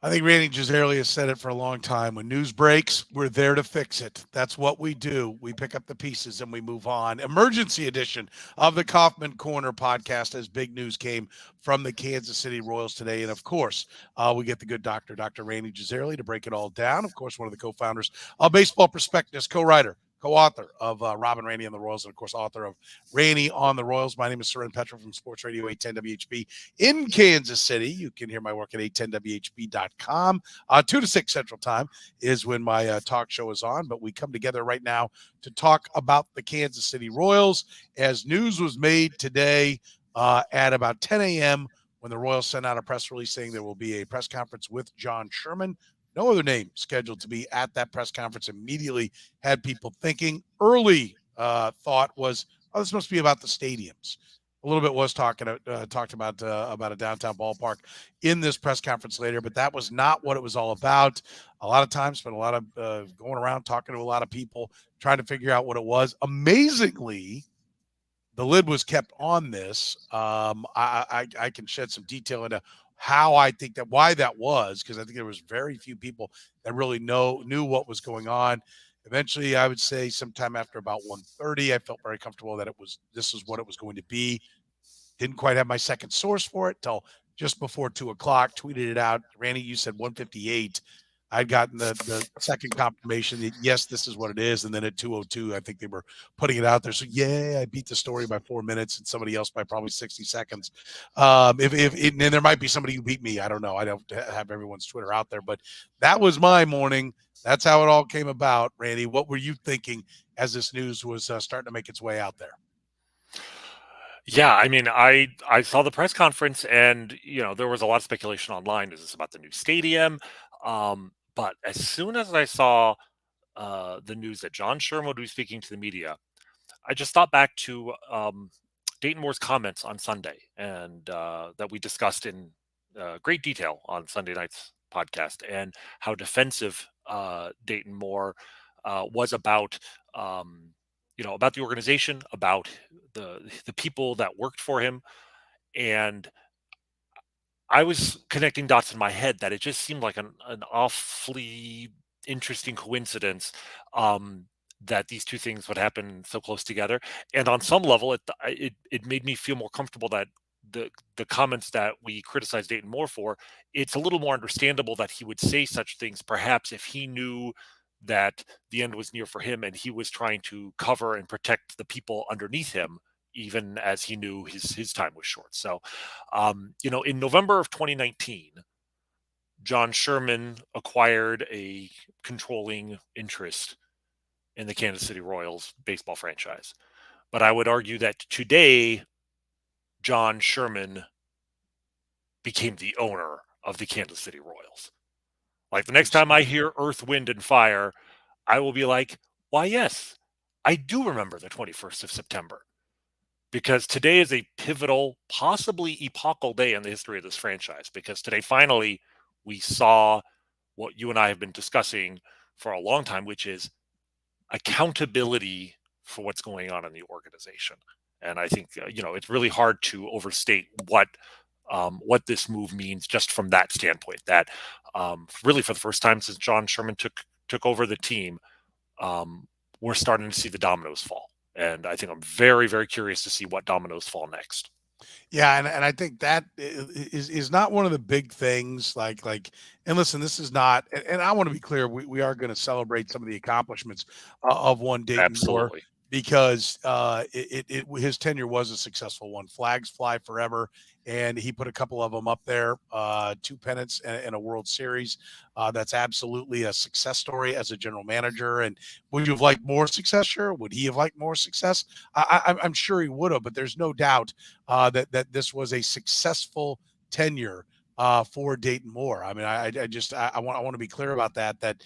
I think Rany Jazayerli has said it for a long time. When news breaks, we're there to fix it. That's what we do. We pick up the pieces and we move on. Emergency edition of the Kauffman Corner podcast as big news came from the Kansas City Royals today. And of course, we get the good doctor, Dr. Rany Jazayerli, to break it all down. Of course, one of the co-founders of Baseball Prospectus, co-writer, co-author of Robin Rany on the Royals, and of course, author of Rany on the Royals. My name is Soren Petro from Sports Radio 810 WHB in Kansas City. You can hear my work at 810WHB.com. 2 to 6 Central Time is when my talk show is on, but we come together right now to talk about the Kansas City Royals as news was made today at about 10 a.m. when the Royals sent out a press release saying there will be a press conference with John Sherman. No other name scheduled to be at that press conference. Immediately had people thinking. Early thought was, oh, this must be about the stadiums. A little bit was talked about a downtown ballpark in this press conference later, but that was not what it was all about. A lot of time spent a lot of going around talking to a lot of people, trying to figure out what it was. Amazingly, the lid was kept on this. I can shed some detail into how I think that why that was, because I think there was very few people that really knew what was going on. Eventually, I would say sometime after about 1:30, I felt very comfortable that this is what it was going to be. Didn't quite have my second source for it till just before 2 o'clock. Tweeted it out. Rany, you said 1:58. I'd gotten the second confirmation that yes, this is what it is. And then at 2:02, I think they were putting it out there. So yeah, I beat the story by 4 minutes and somebody else by probably 60 seconds. And there might be somebody who beat me. I don't know. I don't have everyone's Twitter out there, but that was my morning. That's how it all came about. Rany, what were you thinking as this news was starting to make its way out there? Yeah, I mean, I saw the press conference, and there was a lot of speculation online. Is this about the new stadium? But as soon as I saw the news that John Sherman would be speaking to the media, I just thought back to Dayton Moore's comments on Sunday, and that we discussed in great detail on Sunday night's podcast, and how defensive Dayton Moore was about. About the organization, about the people that worked for him, and I was connecting dots in my head that it just seemed like an awfully interesting coincidence, that these two things would happen so close together. And on some level, it made me feel more comfortable that the comments that we criticized Dayton Moore for, it's a little more understandable that he would say such things, perhaps if he knew that the end was near for him and he was trying to cover and protect the people underneath him, even as he knew his time was short. So, in November of 2019, John Sherman acquired a controlling interest in the Kansas City Royals baseball franchise. But I would argue that today, John Sherman became the owner of the Kansas City Royals. Like the next time I hear Earth, Wind, and Fire, I will be like, why, yes, I do remember the 21st of September. Because today is a pivotal, possibly epochal day in the history of this franchise. Because today, finally, we saw what you and I have been discussing for a long time, which is accountability for what's going on in the organization. And I think it's really hard to overstate what this move means just from that standpoint. That really, for the first time since John Sherman took over the team, we're starting to see the dominoes fall. And I think I'm very, very curious to see what dominoes fall next. Yeah, and I think that is not one of the big things. And listen, this is not. And I want to be clear. We are going to celebrate some of the accomplishments of one Dayton Moore Absolutely. because his tenure was a successful one. Flags fly forever, and he put a couple of them up there. 2 pennants and a World Series. That's absolutely a success story as a general manager. And would you have liked more success? Sure. Would he have liked more success? I'm sure he would have. But there's no doubt that this was a successful tenure for Dayton Moore. I mean, I want to be clear about that. That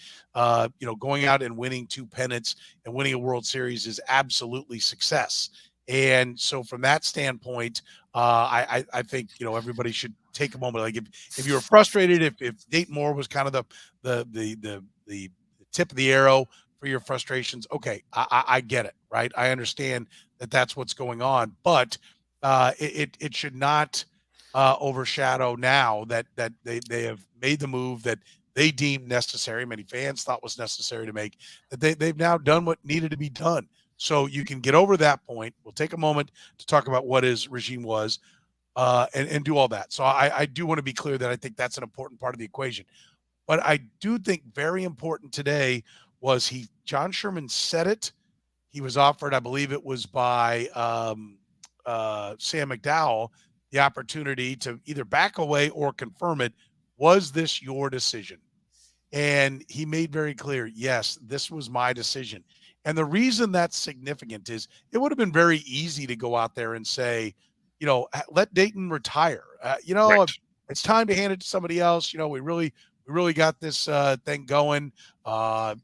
going out and winning 2 pennants and winning a World Series is absolutely success. And so, from that standpoint, I think everybody should take a moment. Like if you were frustrated, if Dayton Moore was kind of the tip of the arrow for your frustrations, okay, I get it, right? I understand that that's what's going on, but it should not overshadow now that they have made the move that they deemed necessary, many fans thought was necessary to make, that they've now done what needed to be done. So you can get over that point. We'll take a moment to talk about what his regime was, and do all that. So I do want to be clear that I think that's an important part of the equation. But I do think very important today was John Sherman said it. He was offered, I believe it was by Sam McDowell, the opportunity to either back away or confirm it. Was this your decision? And he made very clear, yes, this was my decision. And the reason that's significant is it would have been very easy to go out there and say, let Dayton retire. Right. It's time to hand it to somebody else. We really got this thing going. And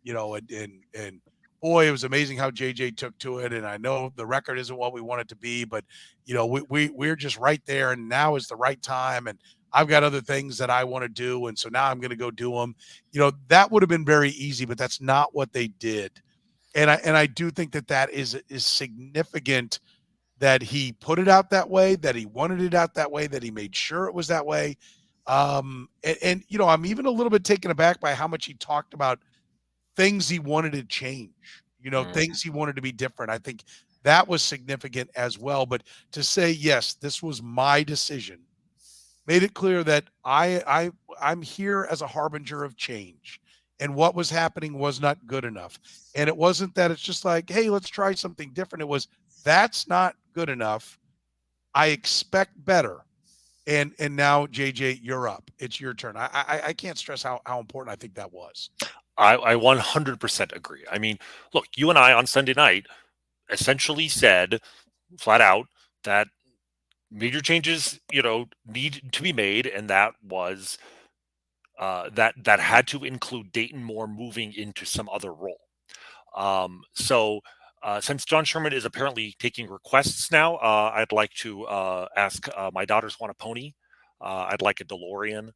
boy, it was amazing how JJ took to it. And I know the record isn't what we want it to be, but we're just right there, and now is the right time. And I've got other things that I want to do, and so now I'm going to go do them. That would have been very easy, but that's not what they did. And I do think that is significant, that he put it out that way, that he wanted it out that way, that he made sure it was that way. And I'm even a little bit taken aback by how much he talked about things he wanted to change, things he wanted to be different. I think that was significant as well. But to say, yes, this was my decision, made it clear that I'm here as a harbinger of change, and what was happening was not good enough. And it wasn't that it's just like, hey, let's try something different. It was, that's not good enough. I expect better. And now, JJ, you're up. It's your turn. I can't stress how important I think that was. I 100% agree. I mean, look, you and I on Sunday night essentially said flat out that major changes, need to be made, and that was that had to include Dayton Moore moving into some other role. So since John Sherman is apparently taking requests now, I'd like to ask my daughters want a pony. I'd like a DeLorean.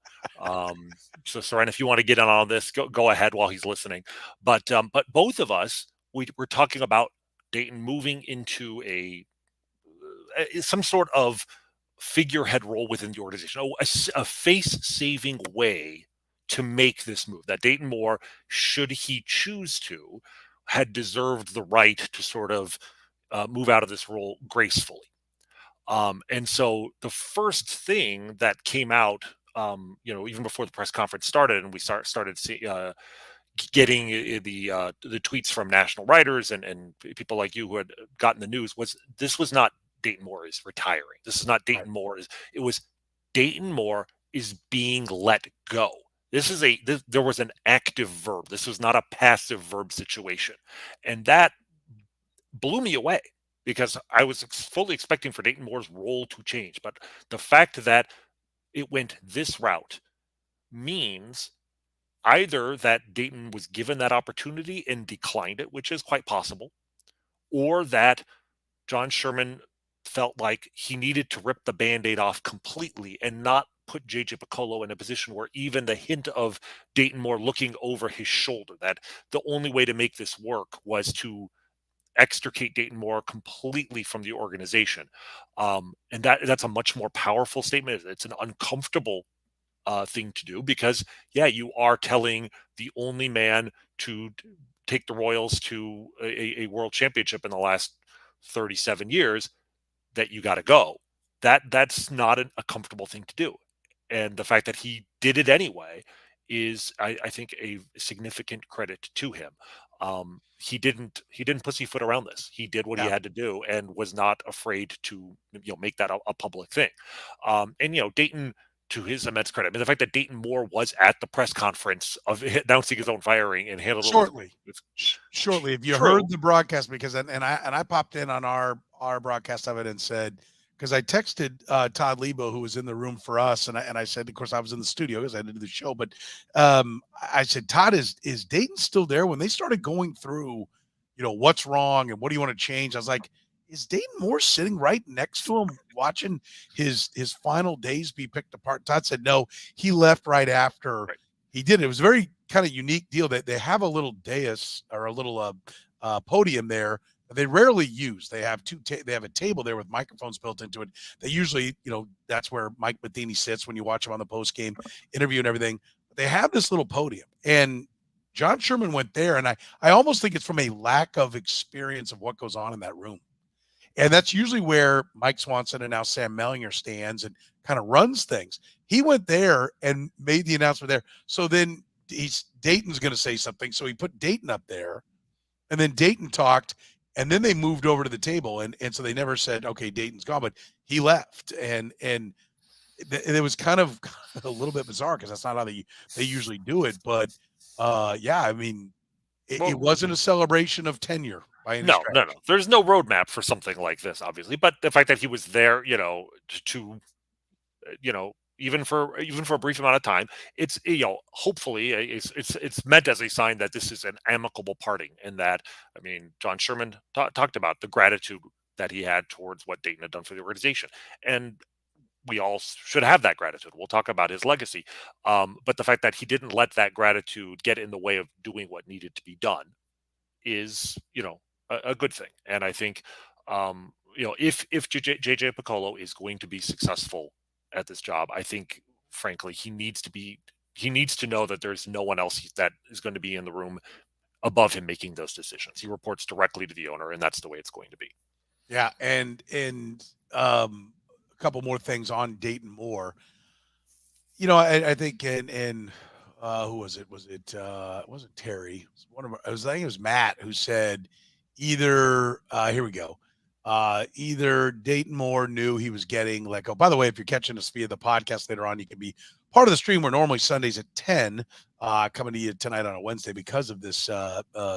So Soren, if you want to get in on this, go ahead while he's listening. But both of us, we're talking about Dayton moving into some sort of figurehead role within the organization, a face-saving way to make this move. That Dayton Moore, should he choose to, had deserved the right to sort of move out of this role gracefully. And so the first thing that came out, even before the press conference started, and we started getting the tweets from national writers and people like you who had gotten the news, this was not Dayton Moore is retiring. This is not Dayton Moore it was Dayton Moore is being let go. There was an active verb. This was not a passive verb situation. And that blew me away, because I was fully expecting for Dayton Moore's role to change. But the fact that it went this route means either that Dayton was given that opportunity and declined it, which is quite possible, or that John Sherman felt like he needed to rip the Band-Aid off completely and not put J.J.Picollo in a position where even the hint of Dayton Moore looking over his shoulder, that the only way to make this work was to extricate Dayton Moore completely from the organization. And that's a much more powerful statement. It's an uncomfortable thing to do, because, you are telling the only man to take the Royals to a world championship in the last 37 years that you got to go. That's not a comfortable thing to do. And the fact that he did it anyway is, I think, a significant credit to him. He didn't pussyfoot around this. He did what he had to do and was not afraid to make that a public thing. And Dayton, to his immense credit, I mean, the fact that Dayton Moore was at the press conference of announcing his own firing and handled shortly. If you heard the broadcast, because I popped in on our broadcast of it and said, because I texted Todd Lebo, who was in the room for us, and I said, of course, I was in the studio because I didn't do the show, but I said, Todd, is Dayton still there? When they started going through, what's wrong and what do you want to change? I was like, is Dayton Moore sitting right next to him watching his final days be picked apart? Todd said no, he left right after he did it. It was a very kind of unique deal that they have a little dais or a little podium there They rarely use. They have they have a table there with microphones built into it. They usually, that's where Mike Matheny sits when you watch him on the post game interview and everything. They have this little podium, and John Sherman went there, and I almost think it's from a lack of experience of what goes on in that room. And that's usually where Mike Swanson and now Sam Mellinger stands and kind of runs things. He went there and made the announcement there. So then Dayton's going to say something. So he put Dayton up there, and then Dayton talked, and then they moved over to the table. And so they never said, okay, Dayton's gone, but he left. And it was kind of a little bit bizarre because that's not how they usually do it. But yeah, I mean, it wasn't a celebration of tenure by any stretch. No. There's no roadmap for something like this, obviously. But the fact that he was there, to even for a brief amount of time, it's hopefully it's meant as a sign that this is an amicable parting, and that, I mean, John Sherman talked about the gratitude that he had towards what Dayton had done for the organization, and we all should have that gratitude. We'll talk about his legacy, but the fact that he didn't let that gratitude get in the way of doing what needed to be done is, a good thing. And I think, if J.J.Picollo is going to be successful at this job, I think, frankly, he needs to know that there's no one else that is going to be in the room above him making those decisions. He reports directly to the owner, and that's the way it's going to be. Yeah, and a couple more things on Dayton Moore. I think who was it? It wasn't Terry. It was I think it was Matt who said either here we go. Either Dayton Moore knew he was getting let go. By the way, if you're catching us via the podcast later on, you can be part of the stream. We're normally Sundays at 10, coming to you tonight on a Wednesday because of this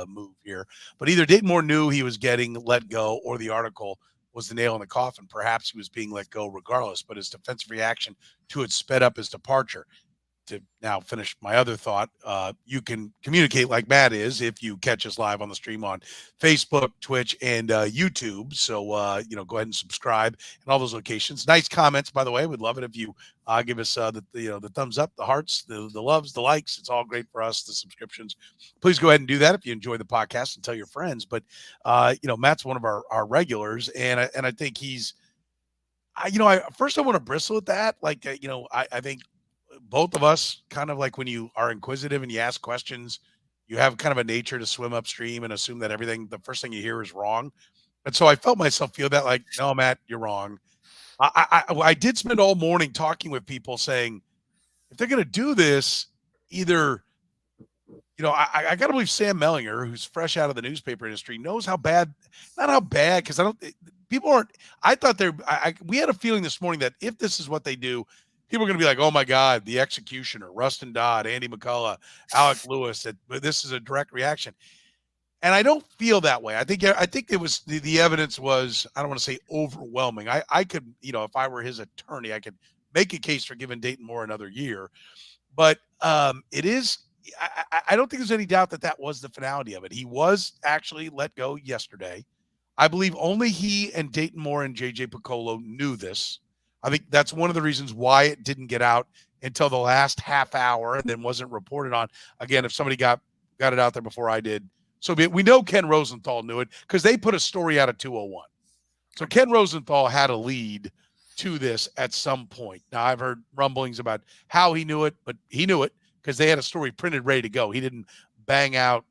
move here. But either Dayton Moore knew he was getting let go, or the article was the nail in the coffin. Perhaps he was being let go regardless, but his defensive reaction to it sped up his departure. To now finish my other thought, you can communicate like Matt is if you catch us live on the stream on Facebook, Twitch, and YouTube. So, go ahead and subscribe in all those locations. Nice comments, by the way. We'd love it if you give us the thumbs up, the hearts, the loves, the likes. It's all great for us, the subscriptions. Please go ahead and do that if you enjoy the podcast and tell your friends. But, Matt's one of our regulars, and I think he's, I want to bristle at that. Like, I think both of us kind of like when you are inquisitive and you ask questions, you have kind of a nature to swim upstream and assume that the first thing you hear is wrong. And so I felt myself feel that like, no, Matt, you're wrong. I did spend all morning talking with people saying, if they're going to do this, either, I got to believe Sam Mellinger, who's fresh out of the newspaper industry, knows how bad, not how bad, because people aren't, I thought we had a feeling this morning that if this is what they do, people are going to be like, oh, my God, the executioner, Rustin Dodd, Andy McCullough, Alec Lewis, that this is a direct reaction. And I don't feel that way. I think it was the evidence was, I don't want to say overwhelming. I could, if I were his attorney, I could make a case for giving Dayton Moore another year. But it is, I don't think there's any doubt that was the finality of it. He was actually let go yesterday. I believe only he and Dayton Moore and J.J.Picollo knew this. I think that's one of the reasons why it didn't get out until the last half hour and then wasn't reported on. Again, if somebody got it out there before I did, so we know Ken Rosenthal knew it because they put a story out at 2:01. So Ken Rosenthal had a lead to this at some point. Now, I've heard rumblings about how he knew it, but he knew it because they had a story printed ready to go. He didn't bang out,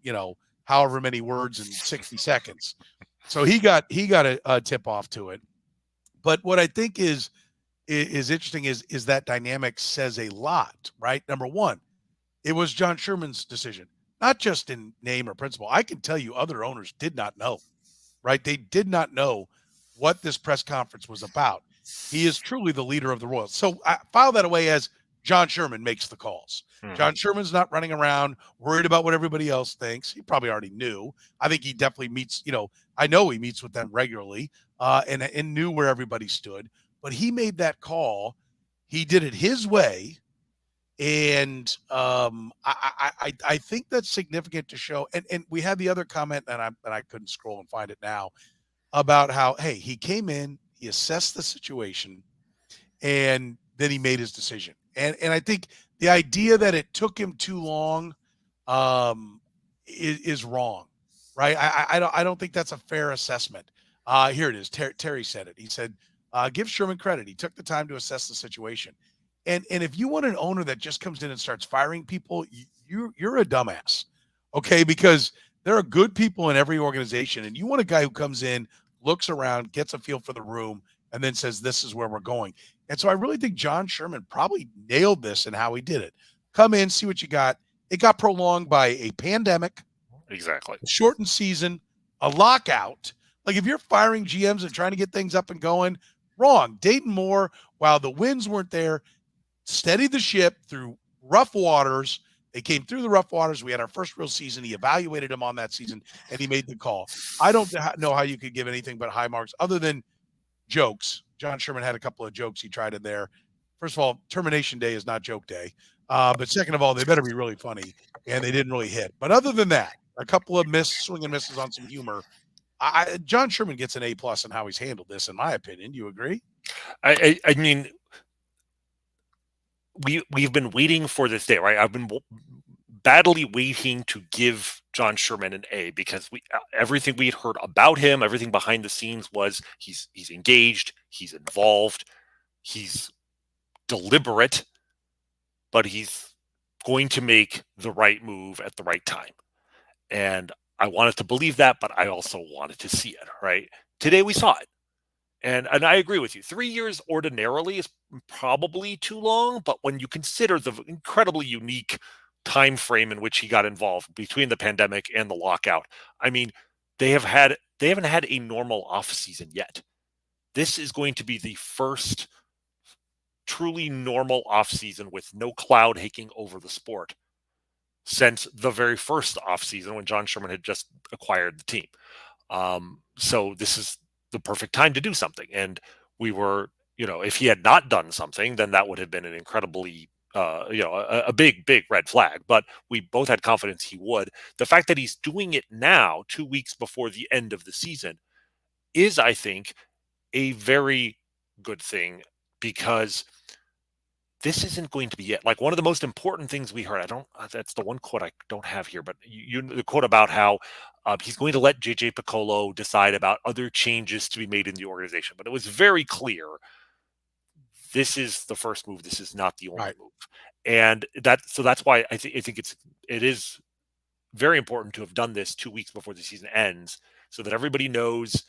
however many words in 60 seconds. So he got a tip off to it. But what I think is interesting is that dynamic says a lot, right? Number one, it was John Sherman's decision, not just in name or principle. I can tell you other owners did not know, right? They did not know what this press conference was about. He is truly the leader of the Royals. So I file that away as John Sherman makes the calls. Mm-hmm. John Sherman's not running around worried about what everybody else thinks. He probably already knew. I think he definitely meets, I know he meets with them regularly and knew where everybody stood. But he made that call. He did it his way. And I think that's significant to show. And we had the other comment, and I couldn't scroll and find it now, about how, hey, he came in, he assessed the situation, and then he made his decision. And I think the idea that it took him too long is wrong. right? I don't think that's a fair assessment. Here it is. Terry said it. He said, give Sherman credit. He took the time to assess the situation. And if you want an owner that just comes in and starts firing people, you're a dumbass. Okay, because there are good people in every organization, and you want a guy who comes in, looks around, gets a feel for the room, and then says, this is where we're going. And so I really think John Sherman probably nailed this in how he did it. Come in, see what you got. It got prolonged by a pandemic, Exactly. a shortened season, a lockout. Like if you're firing GMs and trying to get things up and going, wrong. Dayton Moore, while the wins weren't there, steadied the ship through rough waters. They came through the rough waters. We had our first real season. He evaluated him on that season, and he made the call. I don't know how you could give anything but high marks other than jokes. John Sherman had a couple of jokes he tried in there. First of all, termination day is not joke day. But second of all, they better be really funny, and they didn't really hit. But other than that, a couple of swing and misses on some humor. John Sherman gets an A+ in how he's handled this, in my opinion. Do you agree? I mean, we've been waiting for this day, right? I've been badly waiting to give John Sherman an A because everything we had heard about him, everything behind the scenes was he's engaged, he's involved, he's deliberate, but he's going to make the right move at the right time. And I wanted to believe that, but I also wanted to see it, right? Today we saw it. And I agree with you. 3 years ordinarily is probably too long, but when you consider the incredibly unique time frame in which he got involved between the pandemic and the lockout, I mean, they haven't had a normal off season yet. This is going to be the first truly normal off season with no cloud hanging over the sport since the very first off season when John Sherman had just acquired the team. So this is the perfect time to do something. And we were, if he had not done something, then that would have been an incredibly, a big, big red flag. But we both had confidence he would. The fact that he's doing it now, 2 weeks before the end of the season, is, I think, a very good thing because this isn't going to be it. Like one of the most important things we heard, that's the one quote I don't have here, but the quote about how he's going to let J.J.Picollo decide about other changes to be made in the organization. But it was very clear this is the first move. This is not the only move. And that's why I think it is very important to have done this 2 weeks before the season ends so that everybody knows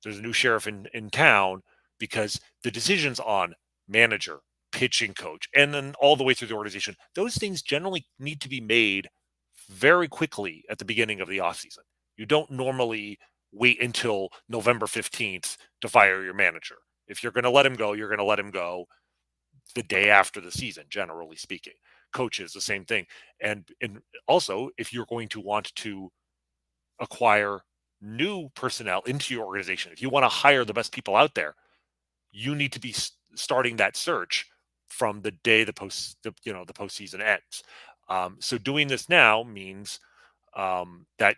there's a new sheriff in town, because the decisions on manager, pitching coach, and then all the way through the organization, those things generally need to be made very quickly at the beginning of the offseason. You don't normally wait until November 15th to fire your manager. If you're going to let him go, you're going to let him go the day after the season, generally speaking. Coaches, the same thing. And also, if you're going to want to acquire new personnel into your organization, if you want to hire the best people out there, you need to be starting that search from the day the postseason ends. So doing this now means that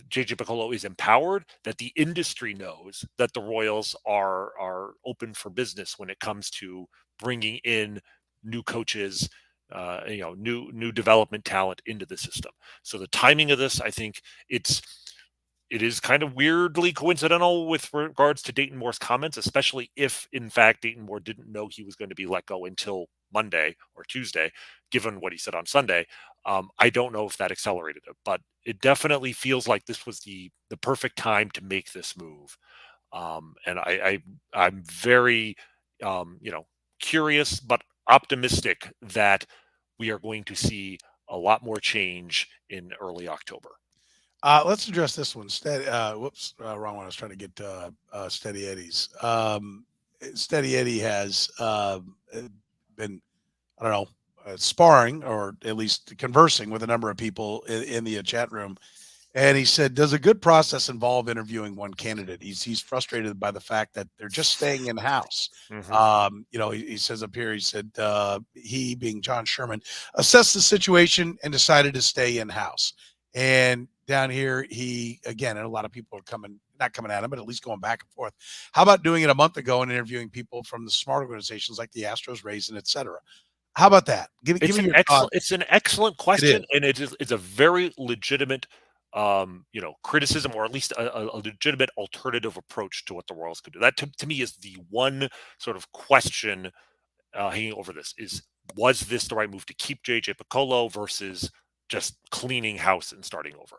J.J.Picollo is empowered, that the industry knows that the Royals are open for business when it comes to bringing in new coaches, new development talent into the system. So the timing of this, I think it is kind of weirdly coincidental with regards to Dayton Moore's comments, especially if, in fact, Dayton Moore didn't know he was going to be let go until Monday or Tuesday, given what he said on Sunday. I don't know if that accelerated it, but it definitely feels like this was the perfect time to make this move. And I'm very, curious but optimistic that we are going to see a lot more change in early October. Let's address this one. Wrong one. I was trying to get Steady Eddie's. Steady Eddie has been, I don't know, sparring or at least conversing with a number of people in the chat room. And he said, does a good process involve interviewing one candidate? He's frustrated by the fact that they're just staying in house. Mm-hmm. He says up here, he said, he being John Sherman assessed the situation and decided to stay in house. And down here, and a lot of people are not coming at him, but at least going back and forth. How about doing it a month ago and interviewing people from the smart organizations like the Astros, Rays, and et cetera? How about that? It's an excellent question, and it's a very legitimate criticism, or at least a legitimate alternative approach to what the Royals could do. That to me is the one sort of question hanging over this: is was this the right move to keep J.J.Picollo versus just cleaning house and starting over?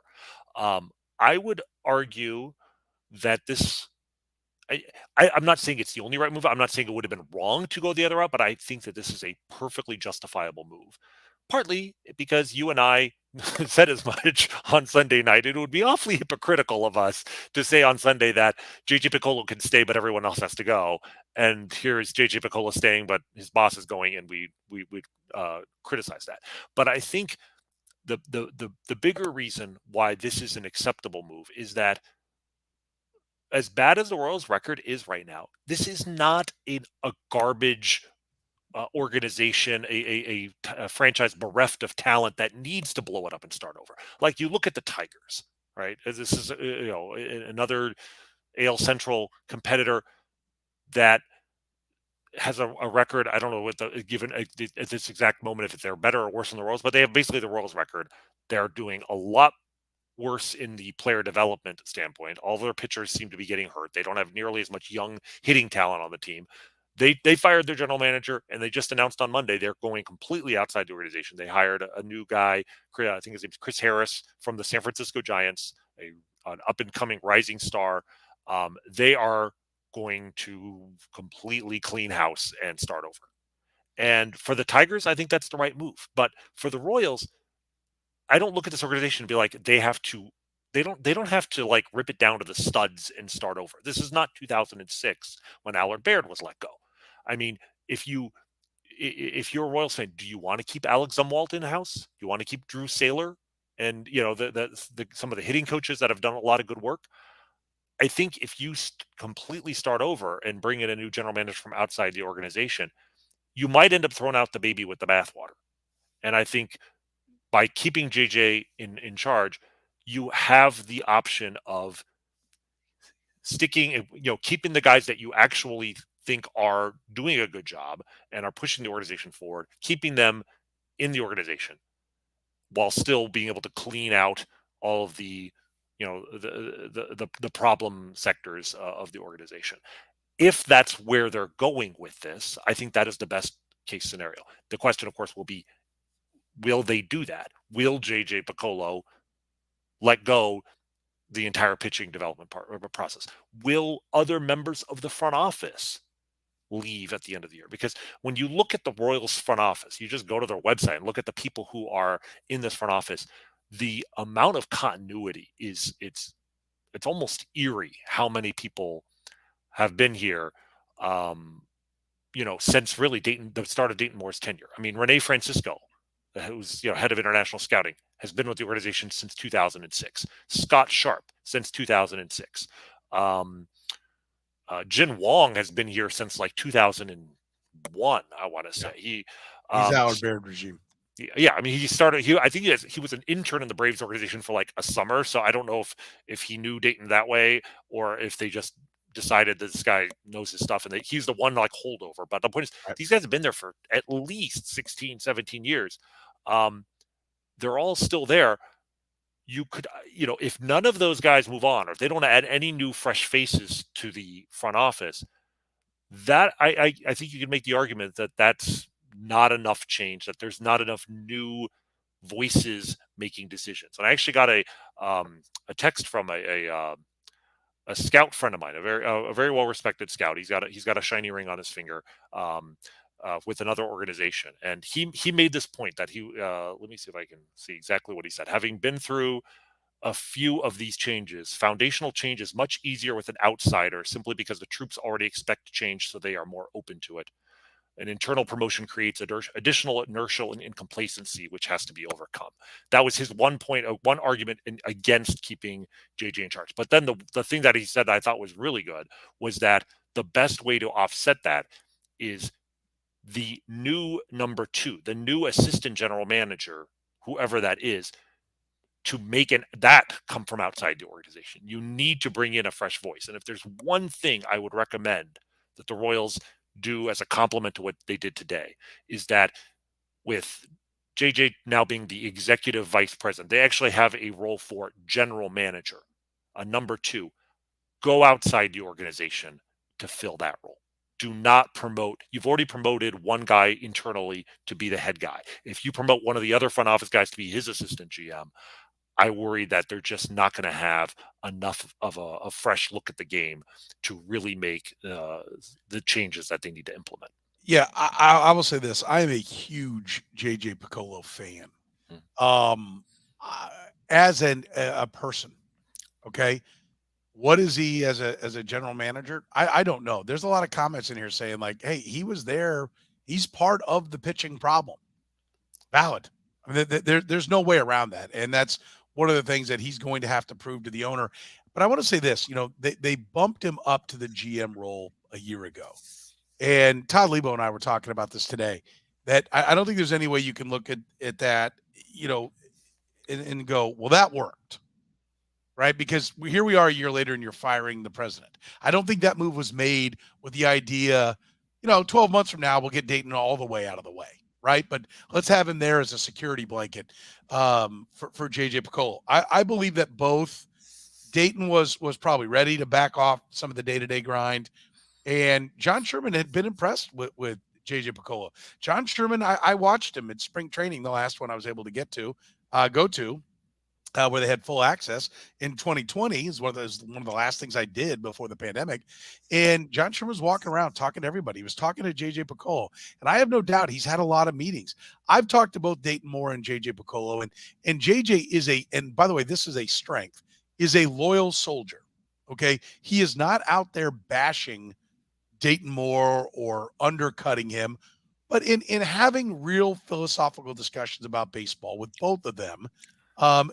I would argue that this. I'm not saying it's the only right move. I'm not saying it would have been wrong to go the other route, but I think that this is a perfectly justifiable move. Partly because you and I said as much on Sunday night. It would be awfully hypocritical of us to say on Sunday that J.J.Picollo can stay, but everyone else has to go. And here's J.J.Picollo staying, but his boss is going, and we would criticize that. But I think the bigger reason why this is an acceptable move is that, as bad as the Royals' record is right now, this is not a garbage organization, a franchise bereft of talent that needs to blow it up and start over. Like, you look at the Tigers, right? This is another AL Central competitor that has a record. I don't know what the given at this exact moment if they're better or worse than the Royals, but they have basically the Royals record. They're doing a lot worse in the player development standpoint. All their pitchers seem to be getting hurt. They don't have nearly as much young hitting talent on the team. They fired their general manager, and they just announced on Monday they're going completely outside the organization. They hired a new guy, I think his name's Chris Harris, from the San Francisco Giants, an up and coming rising star. They are going to completely clean house and start over. And for the Tigers, I think that's the right move. But for the Royals, I don't look at this organization and be like, they have to. They don't have to like rip it down to the studs and start over. This is not 2006 when Allard Baird was let go. I mean, if you're a Royals fan, do you want to keep Alex Zumwalt in house? Do you want to keep Drew Saylor and some of the hitting coaches that have done a lot of good work? I think if you completely start over and bring in a new general manager from outside the organization, you might end up throwing out the baby with the bathwater. And I think by keeping JJ in charge, you have the option of keeping the guys that you actually think are doing a good job and are pushing the organization forward, keeping them in the organization while still being able to clean out all of the the problem sectors of the organization. If that's where they're going with this, I think that is the best case scenario. The question, of course, will be, will they do that? Will J.J.Picollo let go the entire pitching development process? Will other members of the front office leave at the end of the year? Because when you look at the Royals front office, you just go to their website and look at the people who are in this front office. The amount of continuity it's almost eerie how many people have been here. Since really the start of Dayton Moore's tenure. I mean, Rany Francisco, who's head of international scouting, has been with the organization since 2006. Scott Sharp since 2006. Jin Wong has been here since like 2001. I want to say he's Allard Baird regime. Yeah, I mean, he started. I think he was an intern in the Braves organization for like a summer. So I don't know if he knew Dayton that way, or if they just decided that this guy knows his stuff and that he's the one like holdover. But the point is, these guys have been there for at least 16, 17 years. They're all still there. You could, if none of those guys move on, or if they don't add any new fresh faces to the front office, that I think you can make the argument that that's not enough change, that there's not enough new voices making decisions. And I actually got a text from a scout friend of mine, a very well respected scout. He's got a shiny ring on his finger with another organization, and he made this point that let me see if I can see exactly what he said. Having been through a few of these changes, foundational change is much easier with an outsider simply because the troops already expect change, so they are more open to it. An internal promotion creates additional inertia and incomplacency, which has to be overcome. That was his one argument against keeping JJ in charge. But then the thing that he said that I thought was really good was that the best way to offset that is the new number two, the new assistant general manager, whoever that is, to make that come from outside the organization. You need to bring in a fresh voice. And if there's one thing I would recommend that the Royals do as a compliment to what they did today, is that with JJ now being the executive vice president, they actually have a role for general manager, a number two. Go outside the organization to fill that role. Do not promote. You've already promoted one guy internally to be the head guy. If you promote one of the other front office guys to be his assistant GM, I worry that they're just not going to have enough of a fresh look at the game to really make the changes that they need to implement. Yeah, I will say this. I am a huge J.J.Picollo fan. Hmm. Uh, as a person, okay? What is he as a general manager? I don't know. There's a lot of comments in here saying like, "Hey, he was there. He's part of the pitching problem." Valid. I mean, there's no way around that, and that's one of the things that he's going to have to prove to the owner. But I want to say this. They bumped him up to the GM role a year ago, and Todd Lebo and I were talking about this today. That I don't think there's any way you can look at that, and go, well, that worked. Right? Because here we are a year later and you're firing the president. I don't think that move was made with the idea, 12 months from now, we'll get Dayton all the way out of the way. Right. But let's have him there as a security blanket for J.J.Picollo. I believe that both Dayton was probably ready to back off some of the day-to-day grind. And John Sherman had been impressed with J.J.Picollo. John Sherman, I watched him at spring training, the last one I was able to go to. Where they had full access in 2020 is one of the last things I did before the pandemic. And John Sherman was walking around talking to everybody. He was talking to J.J.Picollo, and I have no doubt he's had a lot of meetings. I've talked to both Dayton Moore and J.J.Picollo, and JJ and by the way, this is a strength, is a loyal soldier. Okay, he is not out there bashing Dayton Moore or undercutting him, but in having real philosophical discussions about baseball with both of them. On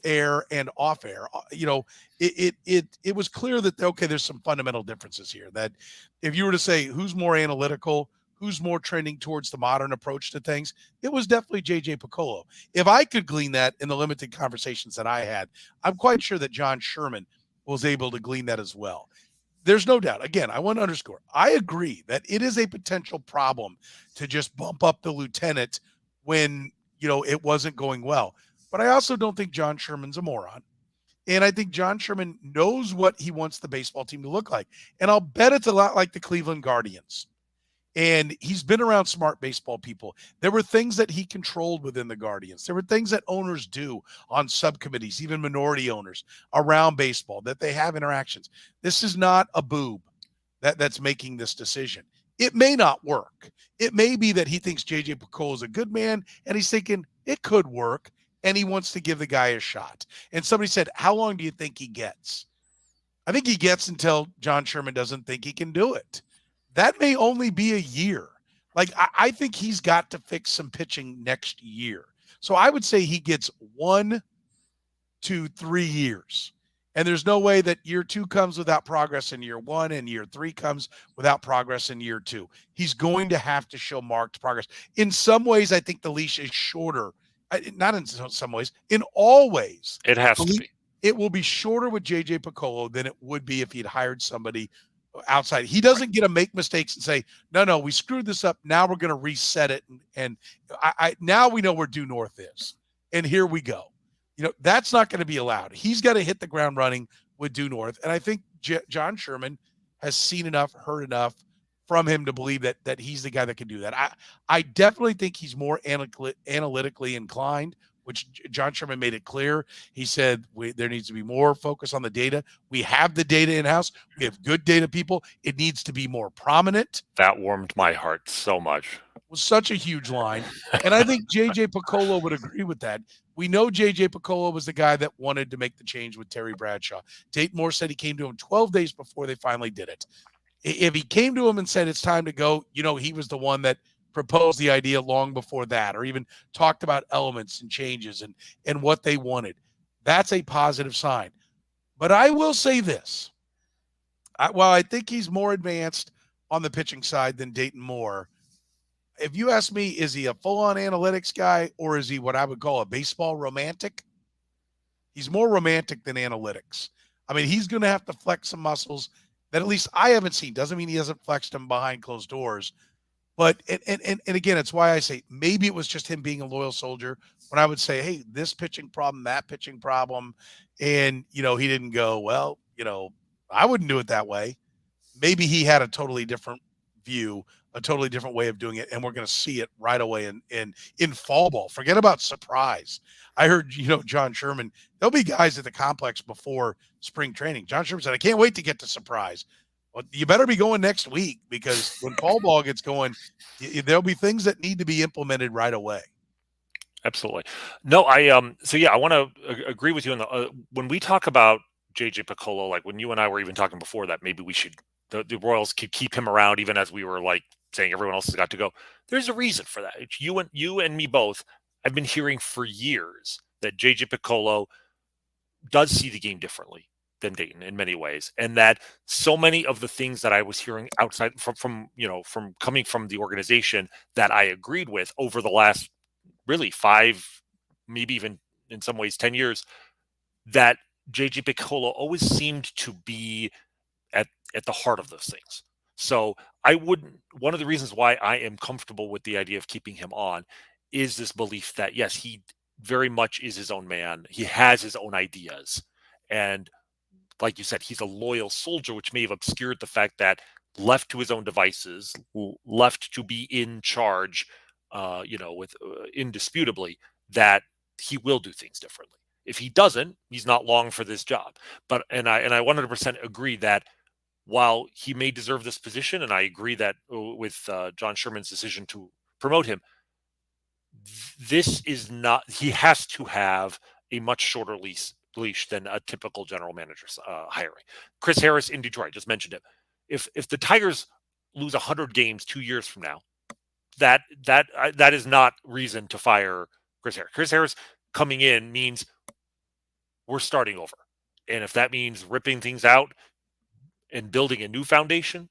air and off air, it was clear that, okay, there's some fundamental differences here. That if you were to say who's more analytical, who's more trending towards the modern approach to things, it was definitely J.J.Picollo. If I could glean that in the limited conversations that I had, I'm quite sure that John Sherman was able to glean that as well. There's no doubt. Again, I want to underscore, I agree that it is a potential problem to just bump up the lieutenant when it wasn't going well. But I also don't think John Sherman's a moron. And I think John Sherman knows what he wants the baseball team to look like. And I'll bet it's a lot like the Cleveland Guardians. And he's been around smart baseball people. There were things that he controlled within the Guardians. There were things that owners do on subcommittees, even minority owners around baseball, that they have interactions. This is not a boob that's making this decision. It may not work. It may be that he thinks J.J.Picollo is a good man, and he's thinking it could work, and he wants to give the guy a shot. And somebody said, how long do you think he gets? I think he gets until John Sherman doesn't think he can do it. That may only be a year. Like, I think he's got to fix some pitching next year. So I would say he gets 1 to 3 years. And there's no way that year 2 comes without progress in year 1 and year 3 comes without progress in year 2. He's going to have to show marked progress. In some ways, I think the leash is shorter. Not in some ways. In all ways. It has to be. It will be shorter with J.J.Picollo than it would be if he'd hired somebody outside. He doesn't get to make mistakes and say, no, we screwed this up. Now we're going to reset it. And now we know where due north is. And here we go. That's not going to be allowed. He's got to hit the ground running with due north. And I think John Sherman has seen enough, heard enough from him to believe that he's the guy that can do that. I definitely think he's more analytically inclined, which John Sherman made it clear. He said there needs to be more focus on the data. We have the data in-house. We have good data people. It needs to be more prominent. That warmed my heart so much. It was such a huge line. And I think J.J.Picollo would agree with that. We know J.J.Picollo was the guy that wanted to make the change with Terry Bradshaw. Dayton Moore said he came to him 12 days before they finally did it. If he came to him and said it's time to go, he was the one that proposed the idea long before that, or even talked about elements and changes and what they wanted. That's a positive sign. But I will say this. While I think he's more advanced on the pitching side than Dayton Moore, if you ask me, is he a full-on analytics guy or is he what I would call a baseball romantic? He's more romantic than analytics. I mean, he's going to have to flex some muscles that at least I haven't seen. Doesn't mean he hasn't flexed them behind closed doors. But and again, it's why I say maybe it was just him being a loyal soldier. When I would say, hey, this pitching problem, that pitching problem, and he didn't go, well, I wouldn't do it that way. Maybe he had a totally different view, a totally different way of doing it, and we're going to see it right away in fall ball. Forget about surprise. I heard, John Sherman. There'll be guys at the complex before spring training. John Sherman said, "I can't wait to get to surprise." Well, you better be going next week because when fall ball gets going, there'll be things that need to be implemented right away. Absolutely. No, so yeah, I want to agree with you on when we talk about J.J.Picollo, like when you and I were even talking before that maybe the Royals could keep him around even as we were like saying everyone else has got to go. There's a reason for that. It's you and me both. I've been hearing for years that J.J.Picollo does see the game differently than Dayton in many ways, and that so many of the things that I was hearing outside from coming from the organization that I agreed with over the last really 5, maybe even in some ways 10 years, that J.J.Picollo always seemed to be at the heart of those things. So I wouldn't. One of the reasons why I am comfortable with the idea of keeping him on is this belief that yes, he very much is his own man. He has his own ideas, and like you said, he's a loyal soldier, which may have obscured the fact that left to his own devices, left to be in charge, with indisputably that he will do things differently. If he doesn't, he's not long for this job. But and I 100% agree that while he may deserve this position, and I agree that with John Sherman's decision to promote him, this is not. He has to have a much shorter leash than a typical general manager's hiring. Chris Harris in Detroit, just mentioned him. If the Tigers lose 100 games 2 years from now, that is not reason to fire Chris Harris. Chris Harris coming in means we're starting over, and if that means ripping things out and building a new foundation,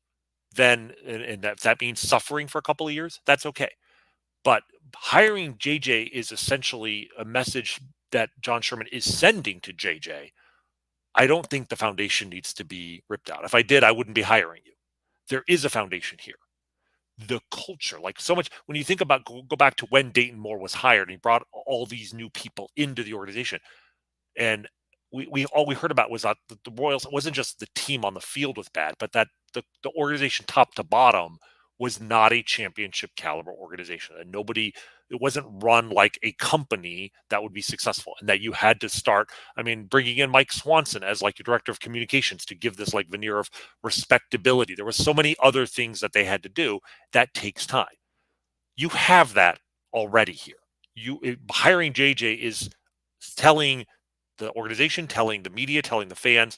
then and that means suffering for a couple of years, that's okay. But hiring JJ is essentially a message that John Sherman is sending to JJ. I don't think the foundation needs to be ripped out. If I did, I wouldn't be hiring you. There is a foundation here. The culture, like so much, when you think about go back to when Dayton Moore was hired and he brought all these new people into the organization, and we all we heard about was that the Royals, it wasn't just the team on the field was bad, but that the organization top to bottom was not a championship caliber organization, and it wasn't run like a company that would be successful, and that you had to start. I mean, bringing in Mike Swanson as like your director of communications to give this like veneer of respectability. There was so many other things that they had to do that takes time. You have that already here. Hiring JJ is telling the organization, telling the media, telling the fans,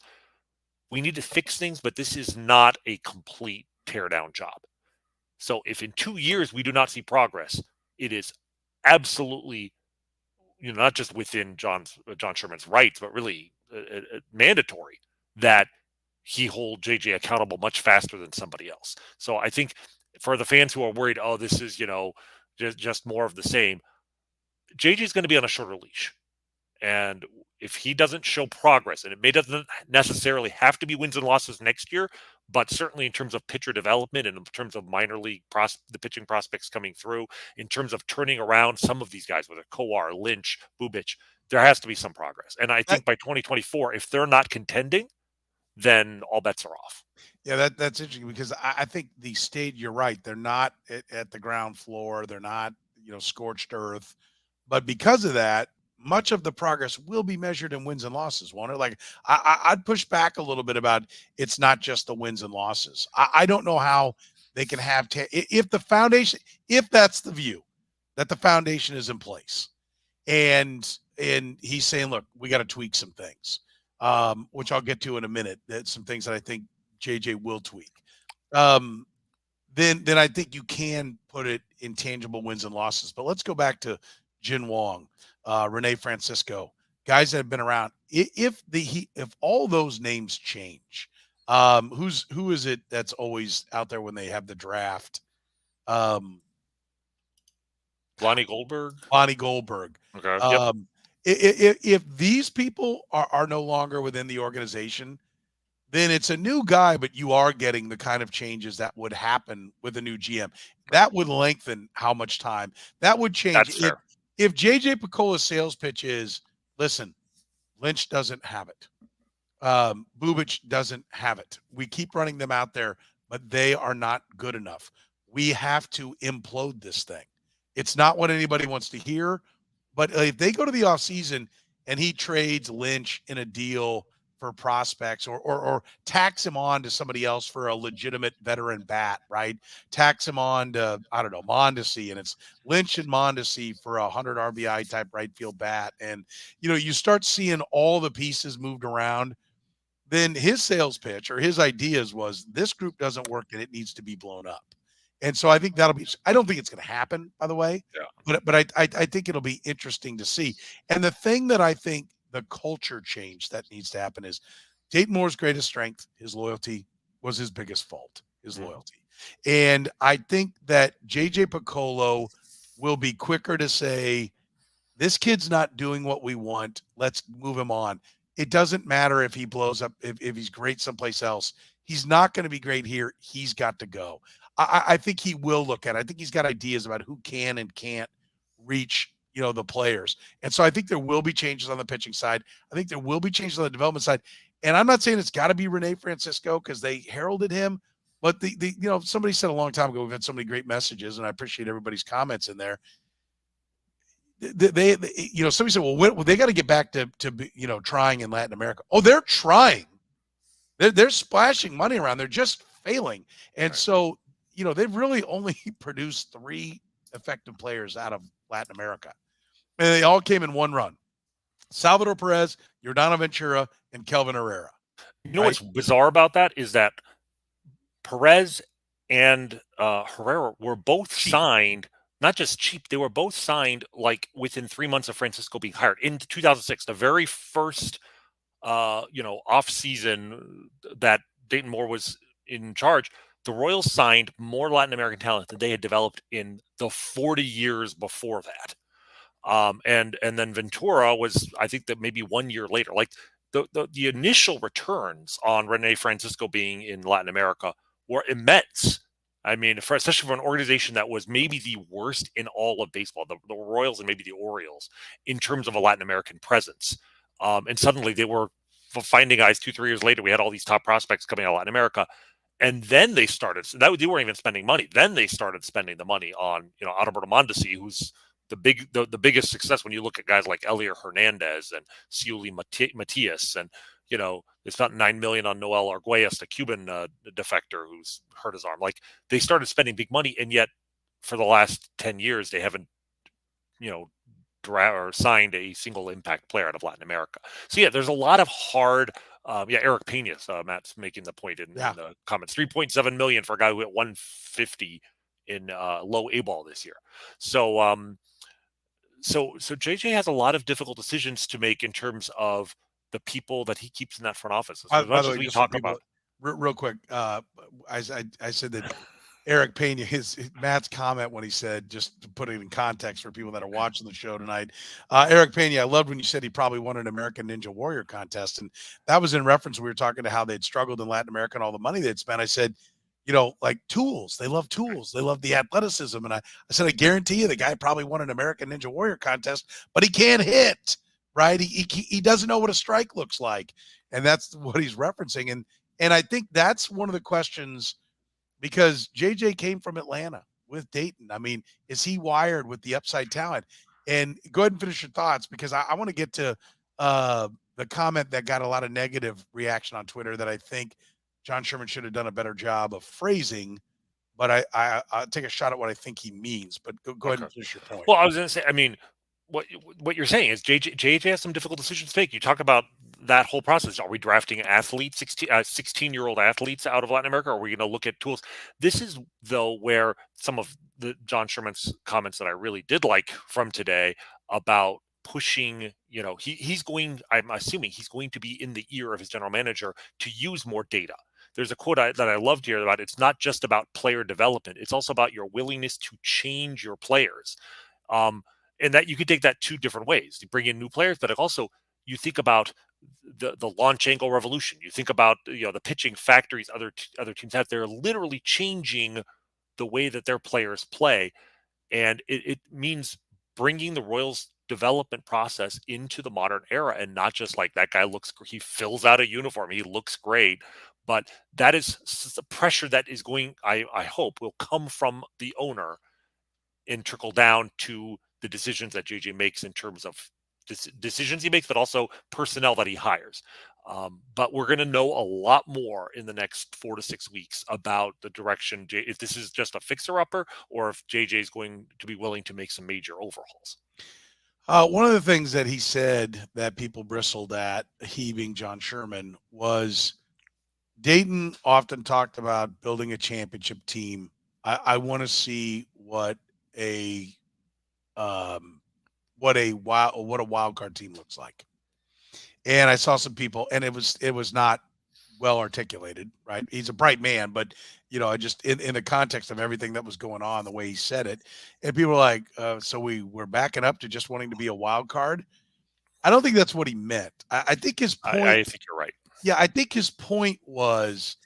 we need to fix things, but this is not a complete teardown job. So if in 2 years we do not see progress, it is absolutely, not just within John Sherman's rights, but really mandatory that he hold JJ accountable much faster than somebody else. So I think for the fans who are worried, oh, this is just more of the same, JJ is going to be on a shorter leash. And if he doesn't show progress, and doesn't necessarily have to be wins and losses next year, but certainly in terms of pitcher development and in terms of minor league the pitching prospects coming through, in terms of turning around some of these guys, whether Kowar, Lynch, Bubich, there has to be some progress. And I think by 2024, if they're not contending, then all bets are off. Yeah, that's interesting because I think the state. You're right. They're not at the ground floor. They're not scorched earth. But because of that, much of the progress will be measured in wins and losses, won't it? Like I'd push back a little bit about it's not just the wins and losses. I don't know how they can have if the foundation, if that's the view that the foundation is in place, and he's saying, look, we got to tweak some things, which I'll get to in a minute. That's some things that I think JJ will tweak. Then I think you can put it in tangible wins and losses. But let's go back to Jin Wong, Rene Francisco, guys that have been around. If all those names change, who is it that's always out there when they have the draft? Lonnie Goldberg. Lonnie Goldberg. Okay. Yep. If these people are no longer within the organization, then it's a new guy, but you are getting the kind of changes that would happen with a new GM. That would lengthen how much time. That would change. That's fair. If J.J.Picollo's sales pitch is, listen, Lynch doesn't have it. Bubic doesn't have it. We keep running them out there, but they are not good enough. We have to implode this thing. It's not what anybody wants to hear, but if they go to the offseason and he trades Lynch in a deal for prospects or tax him on to somebody else for a legitimate veteran bat, right? Tax him on to, I don't know, Mondesi, and it's Lynch and Mondesi for a 100 RBI type right field bat. And, you start seeing all the pieces moved around. Then his sales pitch or his ideas was this group doesn't work and it needs to be blown up. And so I think that'll be, I don't think it's going to happen, by the way, but I think it'll be interesting to see. And the thing that I think the culture change that needs to happen is Dayton Moore's greatest strength, his loyalty, was his biggest fault, his loyalty. And I think that J.J.Picollo will be quicker to say, this kid's not doing what we want. Let's move him on. It doesn't matter if he blows up, if he's great someplace else. He's not going to be great here. He's got to go. I think he will look at it. I think he's got ideas about who can and can't reach, the players. And so I think there will be changes on the pitching side. I think there will be changes on the development side. And I'm not saying it's got to be Rene Francisco because they heralded him. But somebody said a long time ago, we've had so many great messages, and I appreciate everybody's comments in there. They somebody said, well, they got to get back to trying in Latin America. Oh, they're trying. They're splashing money around. They're just failing. And so, they've really only produced 3 effective players out of Latin America. And they all came in one run. Salvador Perez, Yordano Ventura, and Kelvin Herrera. You know what's bizarre about that is that Perez and Herrera were both signed. Not just cheap, they were both signed like within 3 months of Francisco being hired in 2006, the very first, off season that Dayton Moore was in charge. The Royals signed more Latin American talent than they had developed in the 40 years before that. And then Ventura was, I think, that maybe 1 year later. Like the initial returns on Rene Francisco being in Latin America were immense. I mean, especially for an organization that was maybe the worst in all of baseball, the Royals and maybe the Orioles, in terms of a Latin American presence. And suddenly they were finding guys 2-3 years later. We had all these top prospects coming out of Latin America. And then they started, they weren't even spending money. Then they started spending the money on, Adalberto Mondesi, who's the biggest success when you look at guys like Elier Hernandez and Ciuli Matias, and they spent $9 million on Noel Arguelles, the Cuban defector who's hurt his arm. Like, they started spending big money, and yet for the last 10 years they haven't, or signed a single impact player out of Latin America. So yeah, there's a lot of hard. Eric Pena, Matt's making the point in the comments. $3.7 million for a guy who hit 150 in low A ball this year. So JJ has a lot of difficult decisions to make in terms of the people that he keeps in that front office. As much as we talk about, real quick, I said that Eric Pena, Matt's comment when he said, just to put it in context for people that are watching the show tonight, Eric Pena, I loved when you said he probably won an American Ninja Warrior contest, and that was in reference. We were talking to how they'd struggled in Latin America and all the money they'd spent. I said, like tools. They love tools. They love the athleticism. And I said, I guarantee you the guy probably won an American Ninja Warrior contest, but he can't hit, right? He doesn't know what a strike looks like. And that's what he's referencing. And I think that's one of the questions, because JJ came from Atlanta with Dayton. I mean, is he wired with the upside talent? And go ahead and finish your thoughts, because I want to get to the comment that got a lot of negative reaction on Twitter that I think John Sherman should have done a better job of phrasing, but I'll take a shot at what I think he means. But go ahead and finish your point. Well, I was going to say, I mean, what you're saying is JJ has some difficult decisions to make. You talk about that whole process. Are we drafting athletes, 16-year-old athletes out of Latin America? Or are we going to look at tools? This is, though, where some of the John Sherman's comments that I really did like from today about pushing, he's going, I'm assuming he's going to be in the ear of his general manager to use more data. There's a quote that I loved here about, it's not just about player development. It's also about your willingness to change your players. And that you could take that 2 different ways. You bring in new players, but also you think about the launch angle revolution. You think about the pitching factories other teams have. They're literally changing the way that their players play, and it means bringing the Royals development process into the modern era, and not just like that guy he fills out a uniform, he looks great, but that is the pressure that is going, I hope, will come from the owner and trickle down to the decisions that JJ makes in terms of decisions he makes, but also personnel that he hires. But we're going to know a lot more in the next 4 to 6 weeks about the direction, if this is just a fixer-upper or if JJ is going to be willing to make some major overhauls. One of the things that he said that people bristled at, he being John Sherman, was Dayton often talked about building a championship team. I want to see what a wild card team looks like. And I saw some people, and it was not well articulated, right? He's a bright man, but I just in the context of everything that was going on, the way he said it, and people were like, so we're backing up to just wanting to be a wild card. I don't think that's what he meant. I think his point. I think you're right. Yeah, I think his point was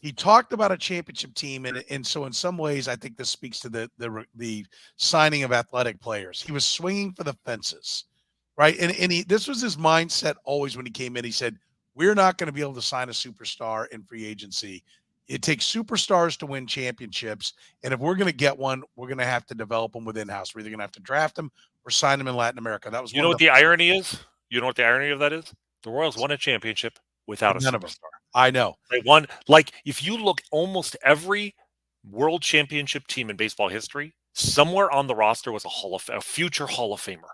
he talked about a championship team, and so in some ways, I think this speaks to the signing of athletic players. He was swinging for the fences, right? And this was his mindset always when he came in. He said, "We're not going to be able to sign a superstar in free agency. It takes superstars to win championships, and if we're going to get one, we're going to have to develop them within house. We're either going to have to draft them or sign them in Latin America." That was You know what the irony is? You know what the irony of that is? The Royals won a championship without a superstar. I know. They won. Like, if you look, almost every world championship team in baseball history, somewhere on the roster was a future Hall of Famer.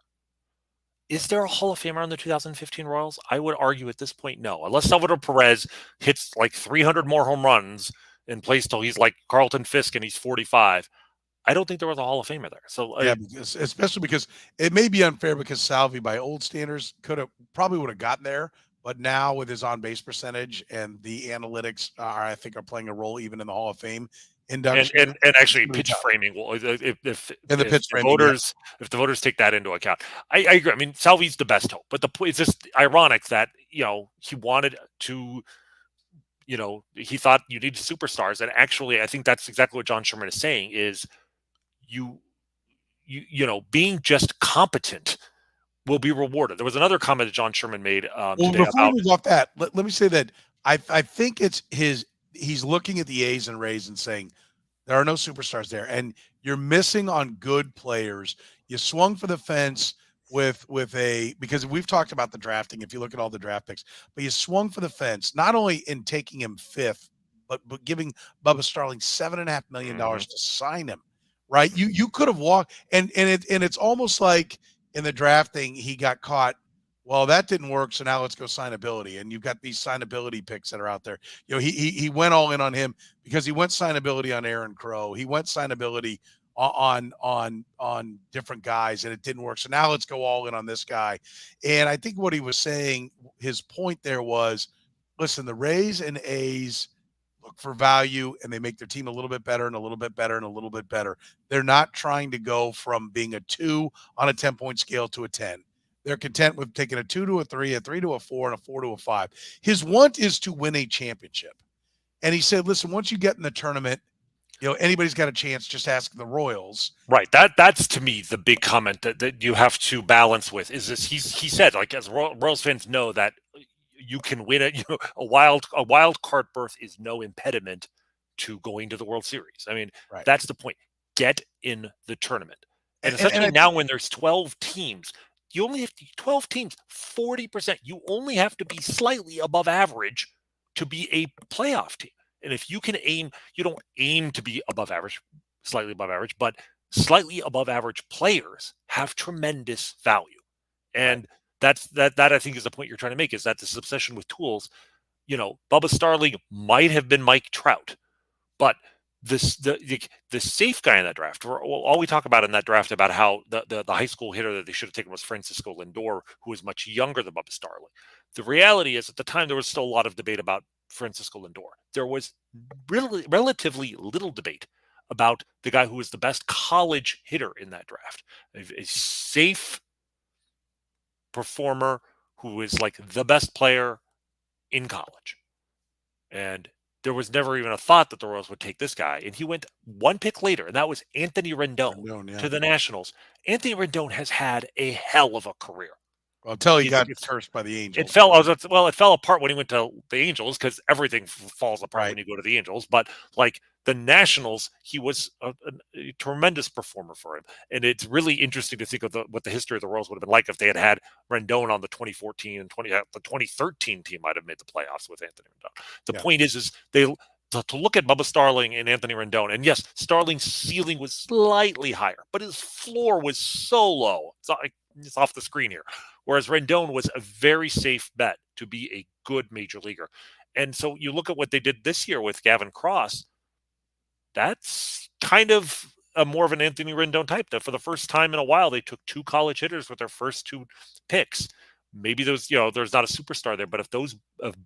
Is there a Hall of Famer on the 2015 Royals? I would argue at this point, no. Unless Salvador Perez hits like 300 more home runs and plays till he's like Carlton Fisk and he's 45. I don't think there was a Hall of Famer there. So yeah, especially because it may be unfair because Salvi, by old standards, probably would have gotten there, but now with his on base percentage and the analytics, I think are playing a role even in the Hall of Fame induction. And actually, pitch framing will, if the voters take that into account. I agree. I mean, Salvi's the best hope, but it's just ironic that he wanted to. He thought you needed superstars, and actually, I think that's exactly what John Sherman is saying is. Being just competent will be rewarded. There was another comment that John Sherman made today before about. we move off that, let me say that I think he's looking at the A's and Rays and saying there are no superstars there, and you're missing on good players. You swung for the fence because we've talked about the drafting. If you look at all the draft picks, but you swung for the fence not only in taking him fifth, but giving Bubba Starling $7.5 million to sign him. Right, you could have walked, and it's almost like in the drafting he got caught. Well, that didn't work, so now let's go signability, and you've got these signability picks that are out there. He went all in on him because he went signability on Aaron Crow. He went signability on different guys, and it didn't work. So now let's go all in on this guy. And I think what he was saying, his point there was, listen, the Rays and A's look for value, and they make their team a little bit better and a little bit better and a little bit better. They're not trying to go from being a 2 on a 10-point scale to a 10. They're content with taking a 2 to a 3, a 3 to a 4, and a 4 to a 5. His want is to win a championship. And he said, listen, once you get in the tournament, anybody's got a chance. Just ask the Royals. Right. That's to me the big comment that you have to balance with is this. He said, like, as Royals fans know that you can win it. A wild card berth is no impediment to going to the World Series. I mean, right. That's the point. Get in the tournament. And especially now when there's 12 teams, you only have 12 teams, 40%. You only have to be slightly above average to be a playoff team. And if you can you don't aim to be above average, slightly above average, but slightly above average players have tremendous value. And that I think is the point you're trying to make, is that this obsession with tools, Bubba Starling might have been Mike Trout, but the safe guy in that draft, all we talk about in that draft about how the high school hitter that they should have taken was Francisco Lindor, who was much younger than Bubba Starling. The reality is, at the time, there was still a lot of debate about Francisco Lindor. There was really relatively little debate about the guy who was the best college hitter in that draft, a safe performer who is like the best player in college. And there was never even a thought that the Royals would take this guy. And he went one pick later, and that was Anthony Rendon Rendon, yeah. to the Nationals. Anthony Rendon has had a hell of a career. Well, until he got cursed by the Angels. It fell apart when he went to the Angels because everything falls apart when you go to the Angels. But like the Nationals, he was a tremendous performer for him, and it's really interesting to think of what the history of the Royals would have been like if they had Rendon on the 2014 and the 2013 team might have made the playoffs with Anthony Rendon. The point is they. To look at Bubba Starling and Anthony Rendon, and yes, Starling's ceiling was slightly higher, but his floor was so low. It's off the screen here. Whereas Rendon was a very safe bet to be a good major leaguer. And so you look at what they did this year with Gavin Cross, that's kind of more of an Anthony Rendon type. That for the first time in a while, they took two college hitters with their first two picks. Maybe there's not a superstar there, but if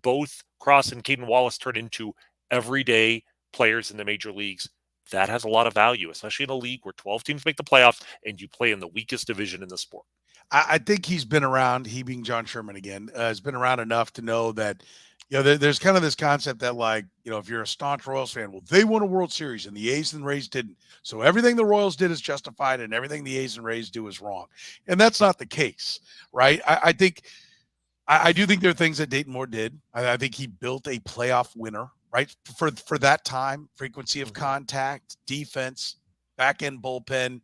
both Cross and Caden Wallace turn into everyday players in the major leagues, that has a lot of value, especially in a league where 12 teams make the playoffs and you play in the weakest division in the sport. I think he's been around, he being John Sherman again, has been around enough to know that, there's kind of this concept that, like, if you're a staunch Royals fan, well, they won a World Series and the A's and Rays didn't. So everything the Royals did is justified and everything the A's and Rays do is wrong. And that's not the case, right? I do think there are things that Dayton Moore did. I think he built a playoff winner, right? For that time, frequency of contact, defense, back end bullpen,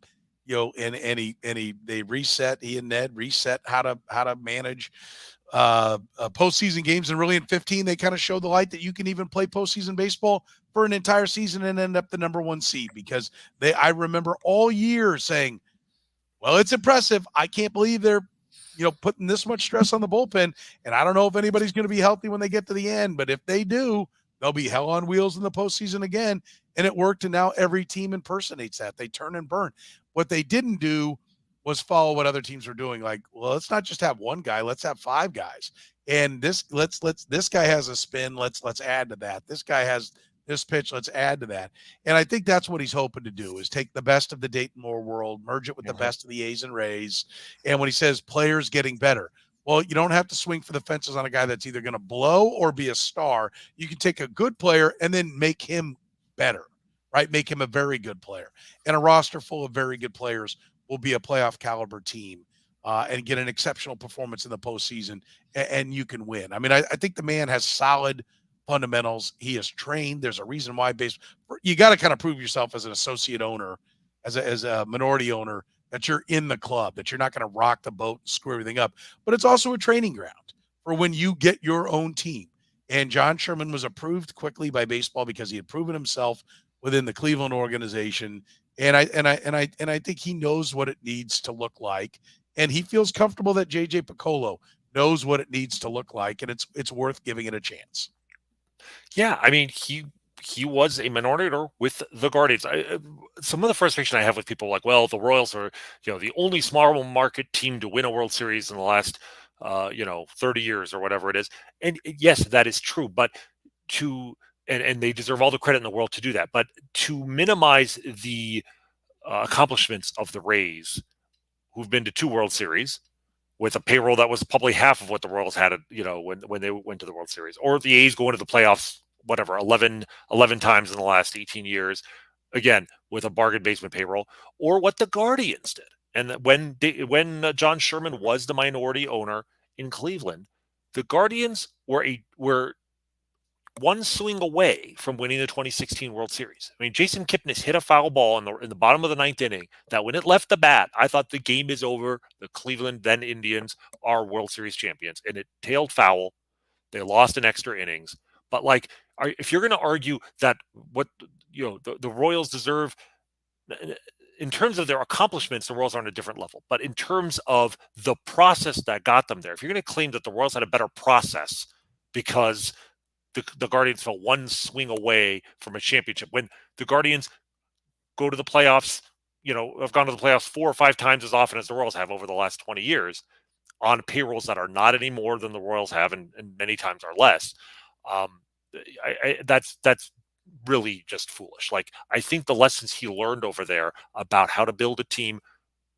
they reset. He and Ned reset how to manage postseason games, and really in 15 they kind of showed the light that you can even play postseason baseball for an entire season and end up the number one seed, because I remember all year saying, well, it's impressive. I can't believe they're putting this much stress on the bullpen, and I don't know if anybody's going to be healthy when they get to the end, but if they do, they'll be hell on wheels in the postseason again. And it worked, and now every team impersonates that. They turn and burn. What they didn't do was follow what other teams were doing. Like, well, let's not just have one guy, let's have five guys. And this guy has a spin, let's add to that. This guy has this pitch, let's add to that. And I think that's what he's hoping to do, is take the best of the Dayton Moore world, merge it with the best of the A's and Rays. And when he says players getting better, well, you don't have to swing for the fences on a guy that's either going to blow or be a star. You can take a good player and then make him better, right? Make him a very good player. And a roster full of very good players will be a playoff caliber team and get an exceptional performance in the postseason, and you can win. I mean, I think the man has solid fundamentals. He is trained. There's a reason why you got to kind of prove yourself as an associate owner, as a minority owner, that you're in the club, that you're not going to rock the boat and screw everything up. But it's also a training ground for when you get your own team. And John Sherman was approved quickly by baseball because he had proven himself within the Cleveland organization. And I think he knows what it needs to look like. And he feels comfortable that J.J.Picollo knows what it needs to look like, and it's worth giving it a chance. Yeah, I mean, he was a minority owner with the Guardians. Some of the frustration I have with people like, well, the Royals are, the only small market team to win a World Series in the last, 30 years or whatever it is. And yes, that is true. But and they deserve all the credit in the world to do that. But to minimize the accomplishments of the Rays, who've been to 2 World Series with a payroll that was probably half of what the Royals had, when they went to the World Series, or the A's going to the playoffs, whatever, 11 times in the last 18 years, again, with a bargain basement payroll, or what the Guardians did. And when John Sherman was the minority owner in Cleveland, the Guardians were one swing away from winning the 2016 World Series. I mean, Jason Kipnis hit a foul ball in the bottom of the 9th inning that when it left the bat, I thought the game is over. The Cleveland, then Indians, are World Series champions. And it tailed foul. They lost in extra innings. But if you're going to argue that what the Royals deserve in terms of their accomplishments, the Royals are on a different level. But in terms of the process that got them there, if you're going to claim that the Royals had a better process because the Guardians fell one swing away from a championship, when the Guardians go to the playoffs, have gone to the playoffs 4 or 5 times as often as the Royals have over the last 20 years on payrolls that are not any more than the Royals have, and many times are less. That's really just foolish. I think the lessons he learned over there about how to build a team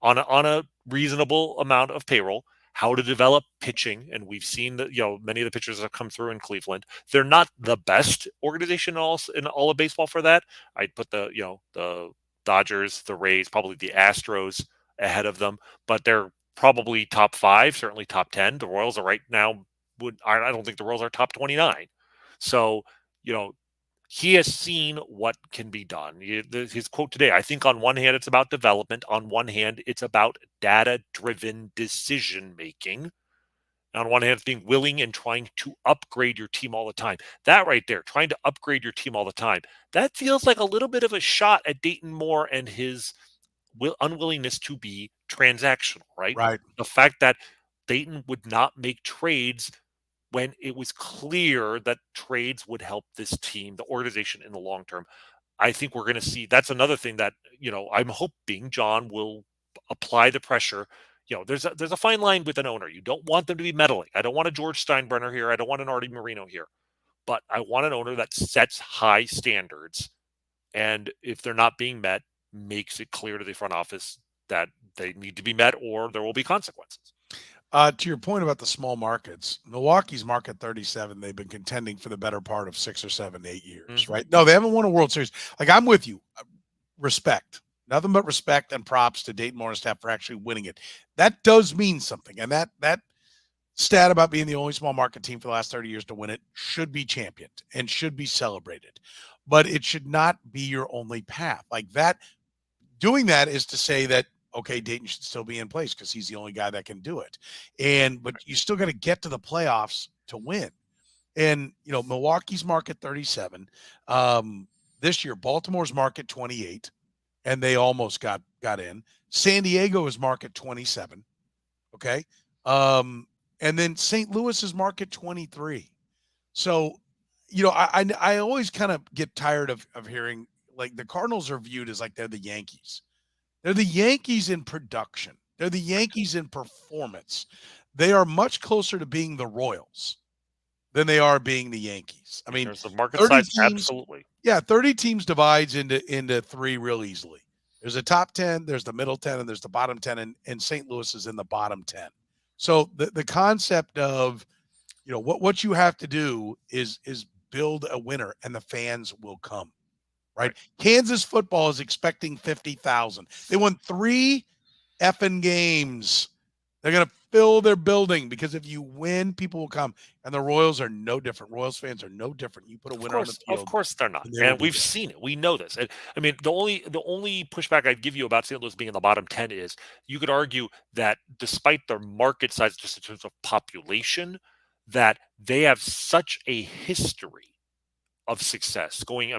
on a reasonable amount of payroll, how to develop pitching, and we've seen that many of the pitchers that have come through in Cleveland. They're not the best organization in all of baseball for that. I'd put the Dodgers, the Rays, probably the Astros ahead of them, but they're probably top 5, certainly top 10. The Royals are right now. I don't think the Royals are top 29. So you know he has seen what can be done. His quote today, I think on one hand, it's about development. On one hand, it's about data-driven decision making. On one hand, it's being willing and trying to upgrade your team all the time. That right there, trying to upgrade your team all the time, that feels like a little bit of a shot at Dayton Moore and his unwillingness to be transactional, right? Right. The fact that Dayton would not make trades when it was clear that trades would help this team, the organization in the long term. I think we're going to see that's another thing that, I'm hoping John will apply the pressure. There's a fine line with an owner. You don't want them to be meddling. I don't want a George Steinbrenner here. I don't want an Artie Moreno here. But I want an owner that sets high standards. And if they're not being met, makes it clear to the front office that they need to be met or there will be consequences. To your point about the small markets, Milwaukee's market 37, they've been contending for the better part of 6 or 7, 8 years, right? No, they haven't won a World Series. Like, I'm with you. Respect. Nothing but respect and props to Dayton Moore and staff for actually winning it. That does mean something. And that stat about being the only small market team for the last 30 years to win it should be championed and should be celebrated. But it should not be your only path. Like that, doing that is to say that, okay, Dayton should still be in place because he's the only guy that can do it. But you still got to get to the playoffs to win. And, Milwaukee's market 37. This year, Baltimore's market 28, and they almost got in. San Diego is market 27. Okay. And then St. Louis is market 23. So, I always kind of get tired of hearing like the Cardinals are viewed as like they're the Yankees. They're the Yankees in production. They're the Yankees in performance. They are much closer to being the Royals than they are being the Yankees. I In mean, terms of market 30 size, teams, absolutely. yeah, 30 teams divides into 3 real easily. There's a top 10, there's the middle 10, and there's the bottom 10, and St. Louis is in the bottom 10. So the concept of, what you have to do is build a winner, and the fans will come. Right? Kansas football is expecting 50,000. They won 3 effing games. They're going to fill their building because if you win, people will come. And the Royals are no different. Royals fans are no different. You put a winner on the Of field, course they're not, and they will and be we've there. seen it. We know this. I mean, the only pushback I'd give you about St. Louis being in the bottom 10 is you could argue that despite their market size, just in terms of population, that they have such a history of success going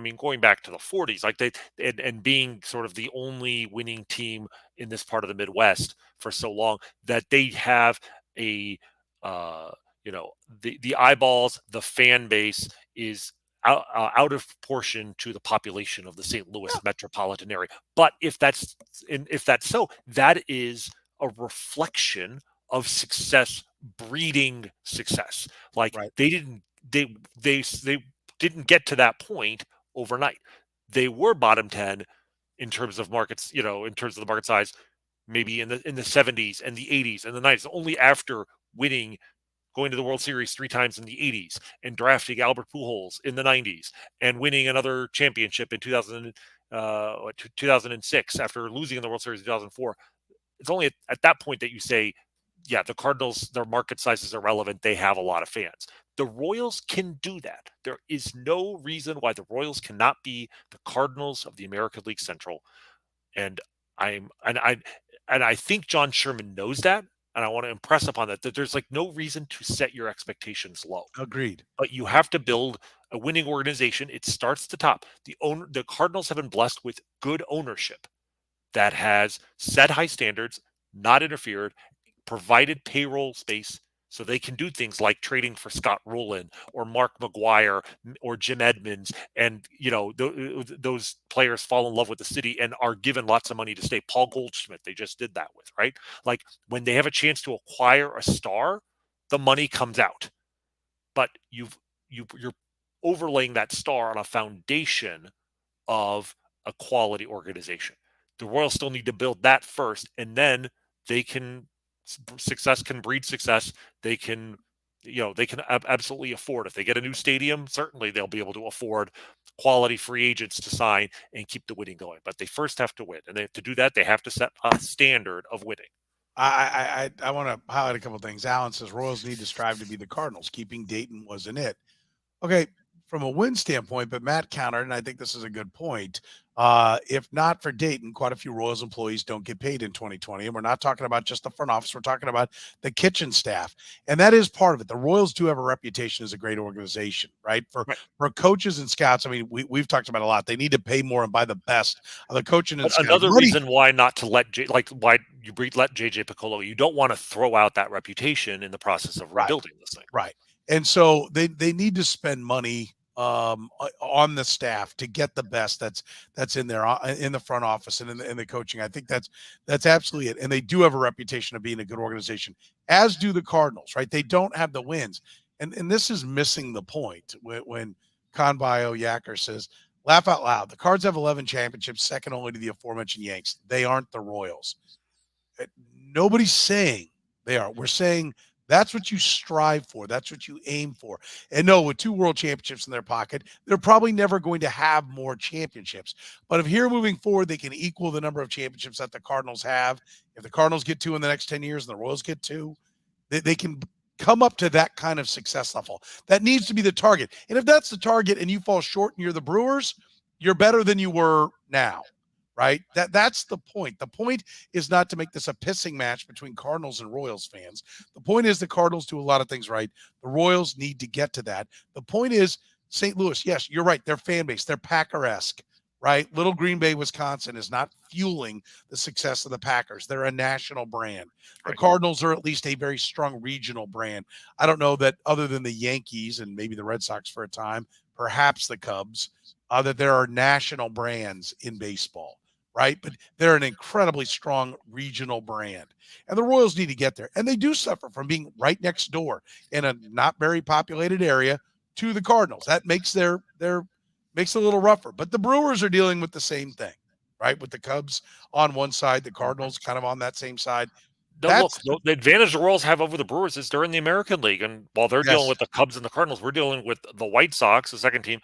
back to the 40s, like and being sort of the only winning team in this part of the Midwest for so long, that they have a uh the eyeballs, the fan base is out of proportion to the population of the St. Louis Yeah. metropolitan area. But if that's so, that is a reflection of success breeding success. Like Right. they didn't get to that point overnight. They were bottom 10 in terms of markets, in terms of the market size, maybe in the 70s and the 80s and the 90s, only after winning, going to the World Series 3 times in the 80s and drafting Albert Pujols in the 90s and winning another championship in 2006 after losing in the World Series in 2004. It's only at that point that you say, yeah, the Cardinals, their market size is irrelevant. They have a lot of fans. The Royals can do that. There is no reason why the Royals cannot be the Cardinals of the American League Central. And I'm and I think John Sherman knows that. And I want to impress upon that there's like no reason to set your expectations low. Agreed. But you have to build a winning organization. It starts at the top. The Cardinals have been blessed with good ownership that has set high standards, not interfered, provided payroll space so they can do things like trading for Scott Rowland or Mark McGuire or Jim Edmonds, and those players fall in love with the city and are given lots of money to stay. Paul Goldschmidt, they just did that with, right? Like when they have a chance to acquire a star, the money comes out, but you're overlaying that star on a foundation of a quality organization. The Royals still need to build that first, and then they can success can breed success. They can, they can absolutely afford. If they get a new stadium, certainly they'll be able to afford quality free agents to sign and keep the winning going. But they first have to win, and to do that, they have to set a standard of winning. I want to highlight a couple of things. Alan says Royals need to strive to be the Cardinals. Keeping Dayton wasn't it. Okay, from a win standpoint, but Matt countered, and I think this is a good point. If not for Dayton, quite a few Royals employees don't get paid in 2020. And we're not talking about just the front office. We're talking about the kitchen staff. And that is part of it. The Royals do have a reputation as a great organization, right? For coaches and scouts, I mean, we've talked about a lot. They need to pay more and buy the best of the coaching and But scouting. another reason why not to let why you let J.J.Picollo, you don't want to throw out that reputation in the process of rebuilding this thing. Right. And so they need to spend money on the staff to get the best that's in there in the front office and in the coaching. I think that's absolutely it. And they do have a reputation of being a good organization, as do the Cardinals, right? They don't have the wins. And this is missing the point when Conbio Yacker says, laugh out loud. The Cards have 11 championships, second only to the aforementioned Yanks. They aren't the Royals. Nobody's saying they are. We're saying that's what you strive for. That's what you aim for. And no, with 2 world championships in their pocket, they're probably never going to have more championships. But if here moving forward, they can equal the number of championships that the Cardinals have. If the Cardinals get 2 in the next 10 years and the Royals get 2, they can come up to that kind of success level. That needs to be the target. And if that's the target and you fall short and you're the Brewers, you're better than you were now. Right? That's the point. The point is not to make this a pissing match between Cardinals and Royals fans. The point is the Cardinals do a lot of things right. The Royals need to get to that. The point is St. Louis. Yes, you're right. Their fan base, they're Packer-esque, right? Little Green Bay, Wisconsin is not fueling the success of the Packers. They're a national brand. The Cardinals are at least a very strong regional brand. I don't know that other than the Yankees and maybe the Red Sox for a time, perhaps the Cubs, that there are national brands in baseball. Right. But they're an incredibly strong regional brand. And the Royals need to get there. And they do suffer from being right next door in a not very populated area to the Cardinals. That makes makes it a little rougher. But the Brewers are dealing with the same thing, right? With the Cubs on one side, the Cardinals kind of on that same side. Look, the advantage the Royals have over the Brewers is they're in the American League. And while they're dealing with the Cubs and the Cardinals, we're dealing with the White Sox, the second team,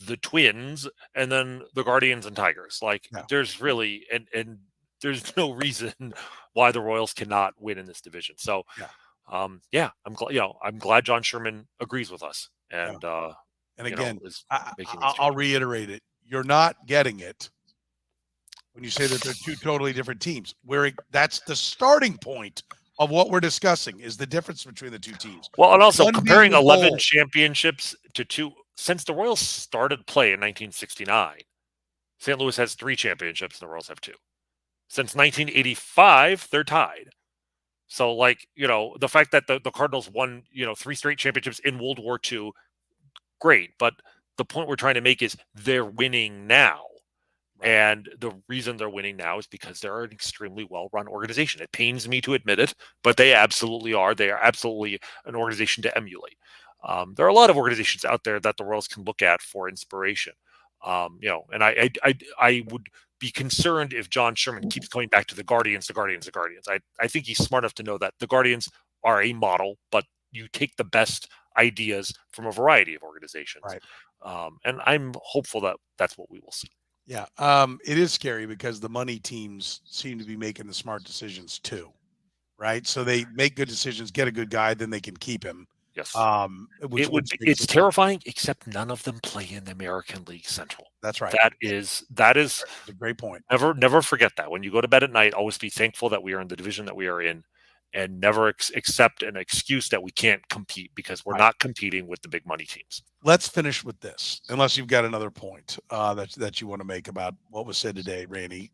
the Twins, and then the Guardians and Tigers. There's really and there's no reason why the Royals cannot win in this division. So I'm glad John Sherman agrees with us. And again, I'll reiterate it. You're not getting it when you say that they're 2 totally different teams. That's the starting point of what we're discussing is the difference between the 2 teams. Well, and also comparing 11 championships to 2. Since the Royals started play in 1969, St. Louis has 3 championships and the Royals have 2. Since 1985, they're tied. So, the fact that the Cardinals won, 3 straight championships in World War II, great. But the point we're trying to make is they're winning now. And the reason they're winning now is because they're an extremely well-run organization. It pains me to admit it, but they absolutely are. They are absolutely an organization to emulate. There are a lot of organizations out there that the Royals can look at for inspiration. And I would be concerned if John Sherman keeps coming back to the Guardians. I think he's smart enough to know that the Guardians are a model, but you take the best ideas from a variety of organizations. Right. And I'm hopeful that that's what we will see. Yeah. It is scary because the money teams seem to be making the smart decisions too. Right. So they make good decisions, get a good guy, then they can keep him. Yes. It's terrifying, except none of them play in the American League Central. That's right. That is That's a great point. Never forget that. When you go to bed at night, always be thankful that we are in the division that we are in, and never accept an excuse that we can't compete because we're not competing with the big money teams. Let's finish with this, unless you've got another point that you want to make about what was said today, Rany.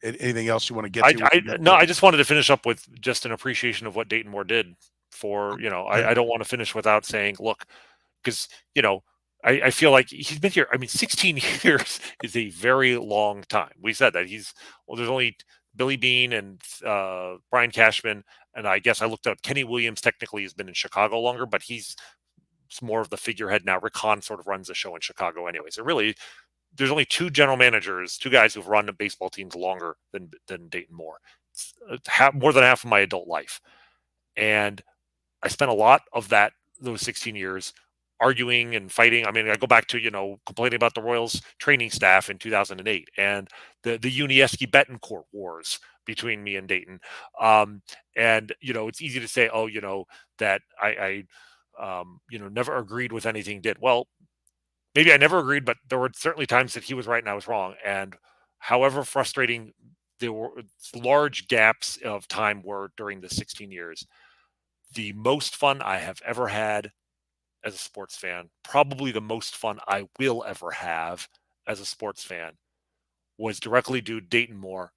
Anything else you want to get to? I just wanted to finish up with just an appreciation of what Dayton Moore did. I don't want to finish without saying, look, because I feel like he's been here. I mean, 16 years is a very long time. We said that there's only Billy Bean and Brian Cashman, and I guess I looked up Kenny Williams. Technically, has been in Chicago longer, but he's more of the figurehead now. Rick Hahn sort of runs the show in Chicago, anyway. So really, there's only 2 general managers, 2 guys who've run baseball teams longer than Dayton Moore. more than half of my adult life. And I spent a lot of those 16 years arguing and fighting. I mean, I go back to, complaining about the Royals training staff in 2008 and the Unieski Betancourt wars between me and Dayton. And, it's easy to say, that I never agreed with anything did. Well, maybe I never agreed, but there were certainly times that he was right and I was wrong. And however frustrating there were large gaps of time were during the 16 years, the most fun I have ever had as a sports fan, probably the most fun I will ever have as a sports fan, was directly due to Dayton Moore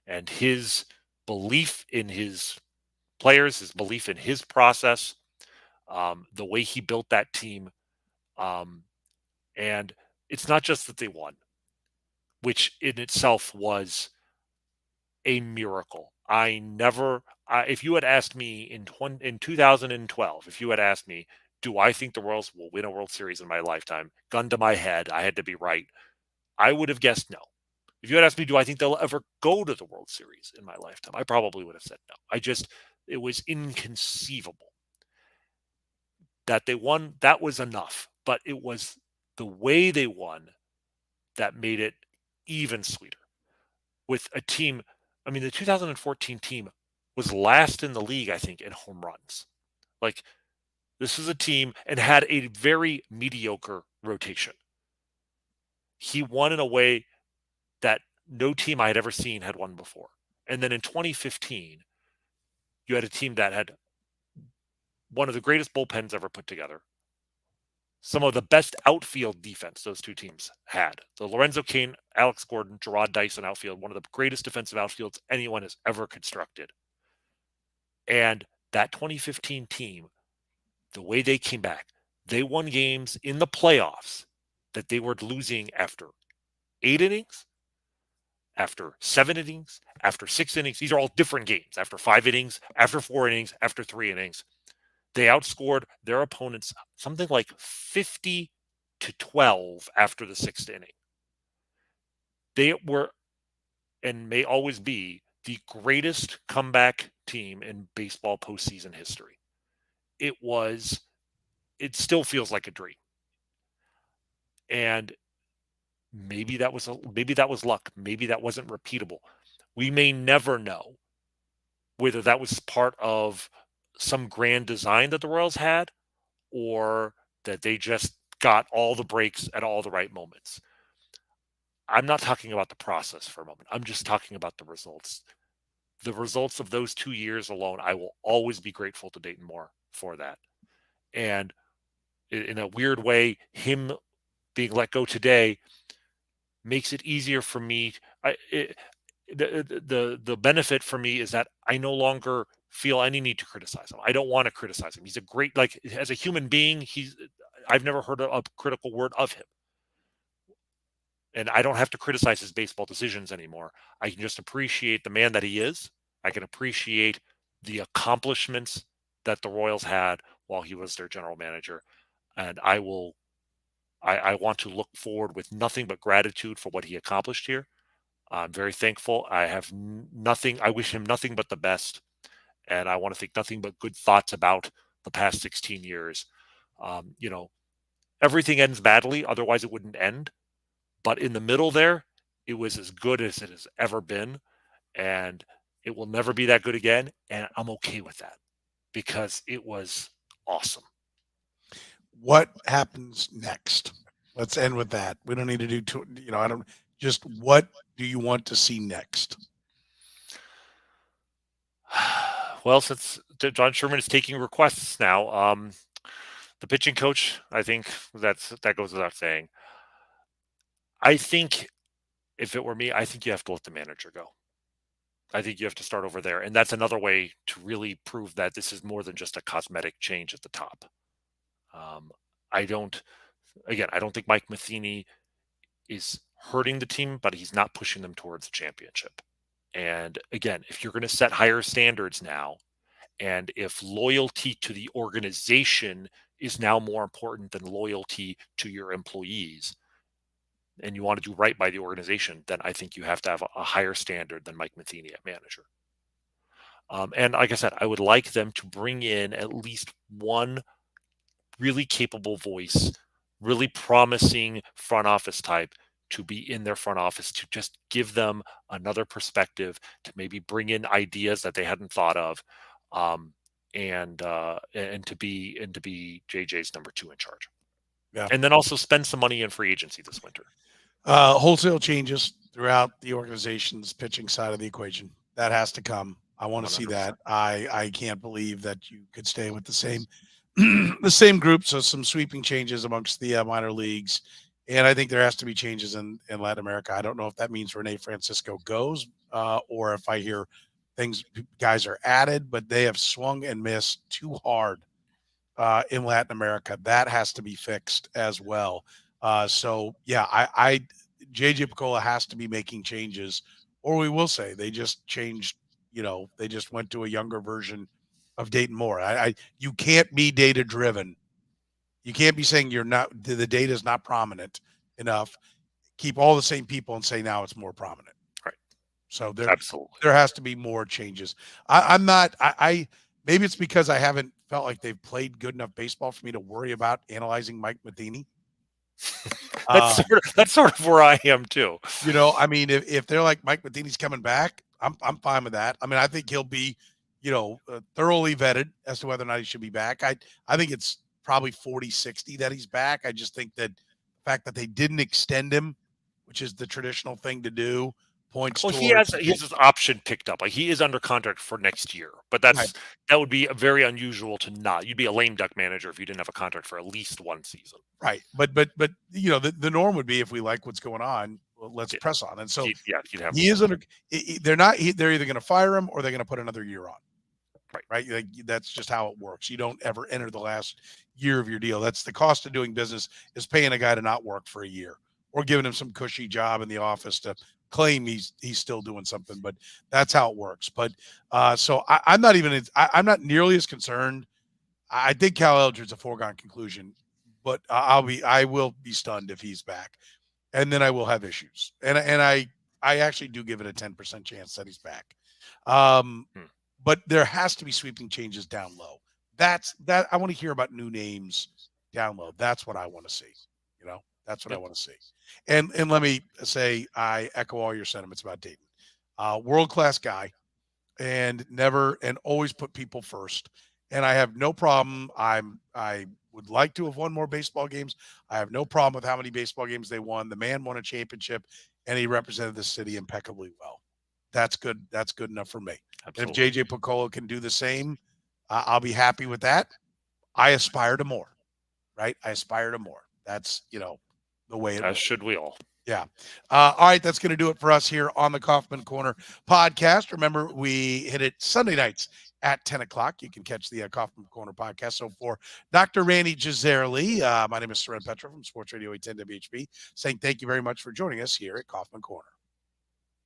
and his belief in his players, his belief in his process, the way he built that team. And it's not just that they won, which in itself was a miracle. If you had asked me in 2012, if you had asked me, do I think the Royals will win a World Series in my lifetime? Gun to my head, I had to be right. I would have guessed no. If you had asked me, do I think they'll ever go to the World Series in my lifetime? I probably would have said no. It was inconceivable that they won. That was enough, but it was the way they won that made it even sweeter. With a team, I mean, the 2014 team was last in the league, I think, in home runs. Like, this is a team and had a very mediocre rotation. He won in a way that no team I had ever seen had won before. And then in 2015, you had a team that had one of the greatest bullpens ever put together. Some of the best outfield defense those two teams had. The Lorenzo Cain, Alex Gordon, Gerard Dyson outfield, one of the greatest defensive outfields anyone has ever constructed. And that 2015 team, the way they came back, they won games in the playoffs that they were losing after 8 innings, after 7 innings, after 6 innings. These are all different games. After 5 innings, after 4 innings, after 3 innings. They outscored their opponents something like 50-12 after the 6th inning. They were and may always be the greatest comeback team in baseball postseason history. It still feels like a dream. And maybe that was luck. Maybe that wasn't repeatable. We may never know whether that was part of some grand design that the Royals had, or that they just got all the breaks at all the right moments. I'm not talking about the process for a moment. I'm just talking about the results. The results of those 2 years alone, I will always be grateful to Dayton Moore for that. And in a weird way, him being let go today makes it easier for me. The benefit for me is that I no longer feel any need to criticize him. I don't want to criticize him. He's a great, as a human being, I've never heard a critical word of him. And I don't have to criticize his baseball decisions anymore. I can just appreciate the man that he is. I can appreciate the accomplishments that the Royals had while he was their general manager. And I want to look forward with nothing but gratitude for what he accomplished here. I'm very thankful. I wish him nothing but the best. And I want to think nothing but good thoughts about the past 16 years. Everything ends badly, otherwise it wouldn't end. But in the middle there, it was as good as it has ever been. And it will never be that good again. And I'm okay with that because it was awesome. What happens next? Let's end with that. We don't need to do, what do you want to see next? Well, since John Sherman is taking requests now, the pitching coach, I think that goes without saying. I think if it were me, I think you have to let the manager go. I think you have to start over there. And that's another way to really prove that this is more than just a cosmetic change at the top. I don't think Mike Matheny is hurting the team, but he's not pushing them towards the championship. And again, if you're going to set higher standards now, and if loyalty to the organization is now more important than loyalty to your employees, and you want to do right by the organization, then I think you have to have a higher standard than Mike Matheny at manager. And like I said, I would like them to bring in at least one really capable voice, really promising front office type to be in their front office to just give them another perspective, to maybe bring in ideas that they hadn't thought of, um, and to be JJ's number two in charge. Yeah. And then also spend some money in free agency this winter. Wholesale changes throughout the organization's pitching side of the equation. That has to come. I want to see 100%. that. I can't believe that you could stay with the same the same group. So some sweeping changes amongst the minor leagues, and I think there has to be changes in Latin America. I don't know if that means Rene Francisco goes, or if I hear guys are added, but they have swung and missed too hard in Latin America. That has to be fixed as well. So yeah, J.J.Picollo has to be making changes, or we will say they just changed. They just went to a younger version of Dayton Moore. You can't be data driven. You can't be saying the data is not prominent enough. Keep all the same people and say now it's more prominent. Right. So Absolutely. there has to be more changes. I'm not. Maybe it's because I haven't felt like they've played good enough baseball for me to worry about analyzing Mike Matheny. That's sort of where I am too. I mean, if they're like Mike Matheny's coming back, I'm fine with that. I mean, I think he'll be, thoroughly vetted as to whether or not he should be back. I think it's probably 40-60 that he's back. I just think that the fact that they didn't extend him, which is the traditional thing to do, points Well, towards he has his option picked up. Like, he is under contract for next year, but Right. that would be very unusual to not. You'd be a lame duck manager if you didn't have a contract for at least one season. Right. But the norm would be if we like what's going on, well, let's press on. And so You'd have he is under. They're either going to fire him or they're going to put another year on. Right. Like, that's just how it works. You don't ever enter the last year of your deal. That's the cost of doing business, is paying a guy to not work for a year or giving him some cushy job in the office to claim he's still doing something. But that's how it works. But so I'm not even. I'm not nearly as concerned. I think Cal Eldred's a foregone conclusion, but I will be stunned if he's back, and then I will have issues. And I actually do give it a 10% chance that he's back. But there has to be sweeping changes down low. That I want to hear about new names down low. That's what I want to see. That's what I want to see. And let me say, I echo all your sentiments about Dayton. World-class guy, and always put people first. And I have no problem. I would like to have won more baseball games. I have no problem with how many baseball games they won. The man won a championship, and he represented the city impeccably well. That's good. That's good enough for me. Absolutely. And if J.J.Picollo can do the same, I'll be happy with that. I aspire to more, right? I aspire to more. That's, the way it As should we all. Yeah. All right. That's going to do it for us here on the Kauffman Corner podcast. Remember, we hit it Sunday nights at 10 o'clock. You can catch the Kauffman Corner podcast. So for Dr. Rany, Jazayerli, my name is Soren Petro from Sports Radio 810 WHB, saying thank you very much for joining us here at Kauffman Corner.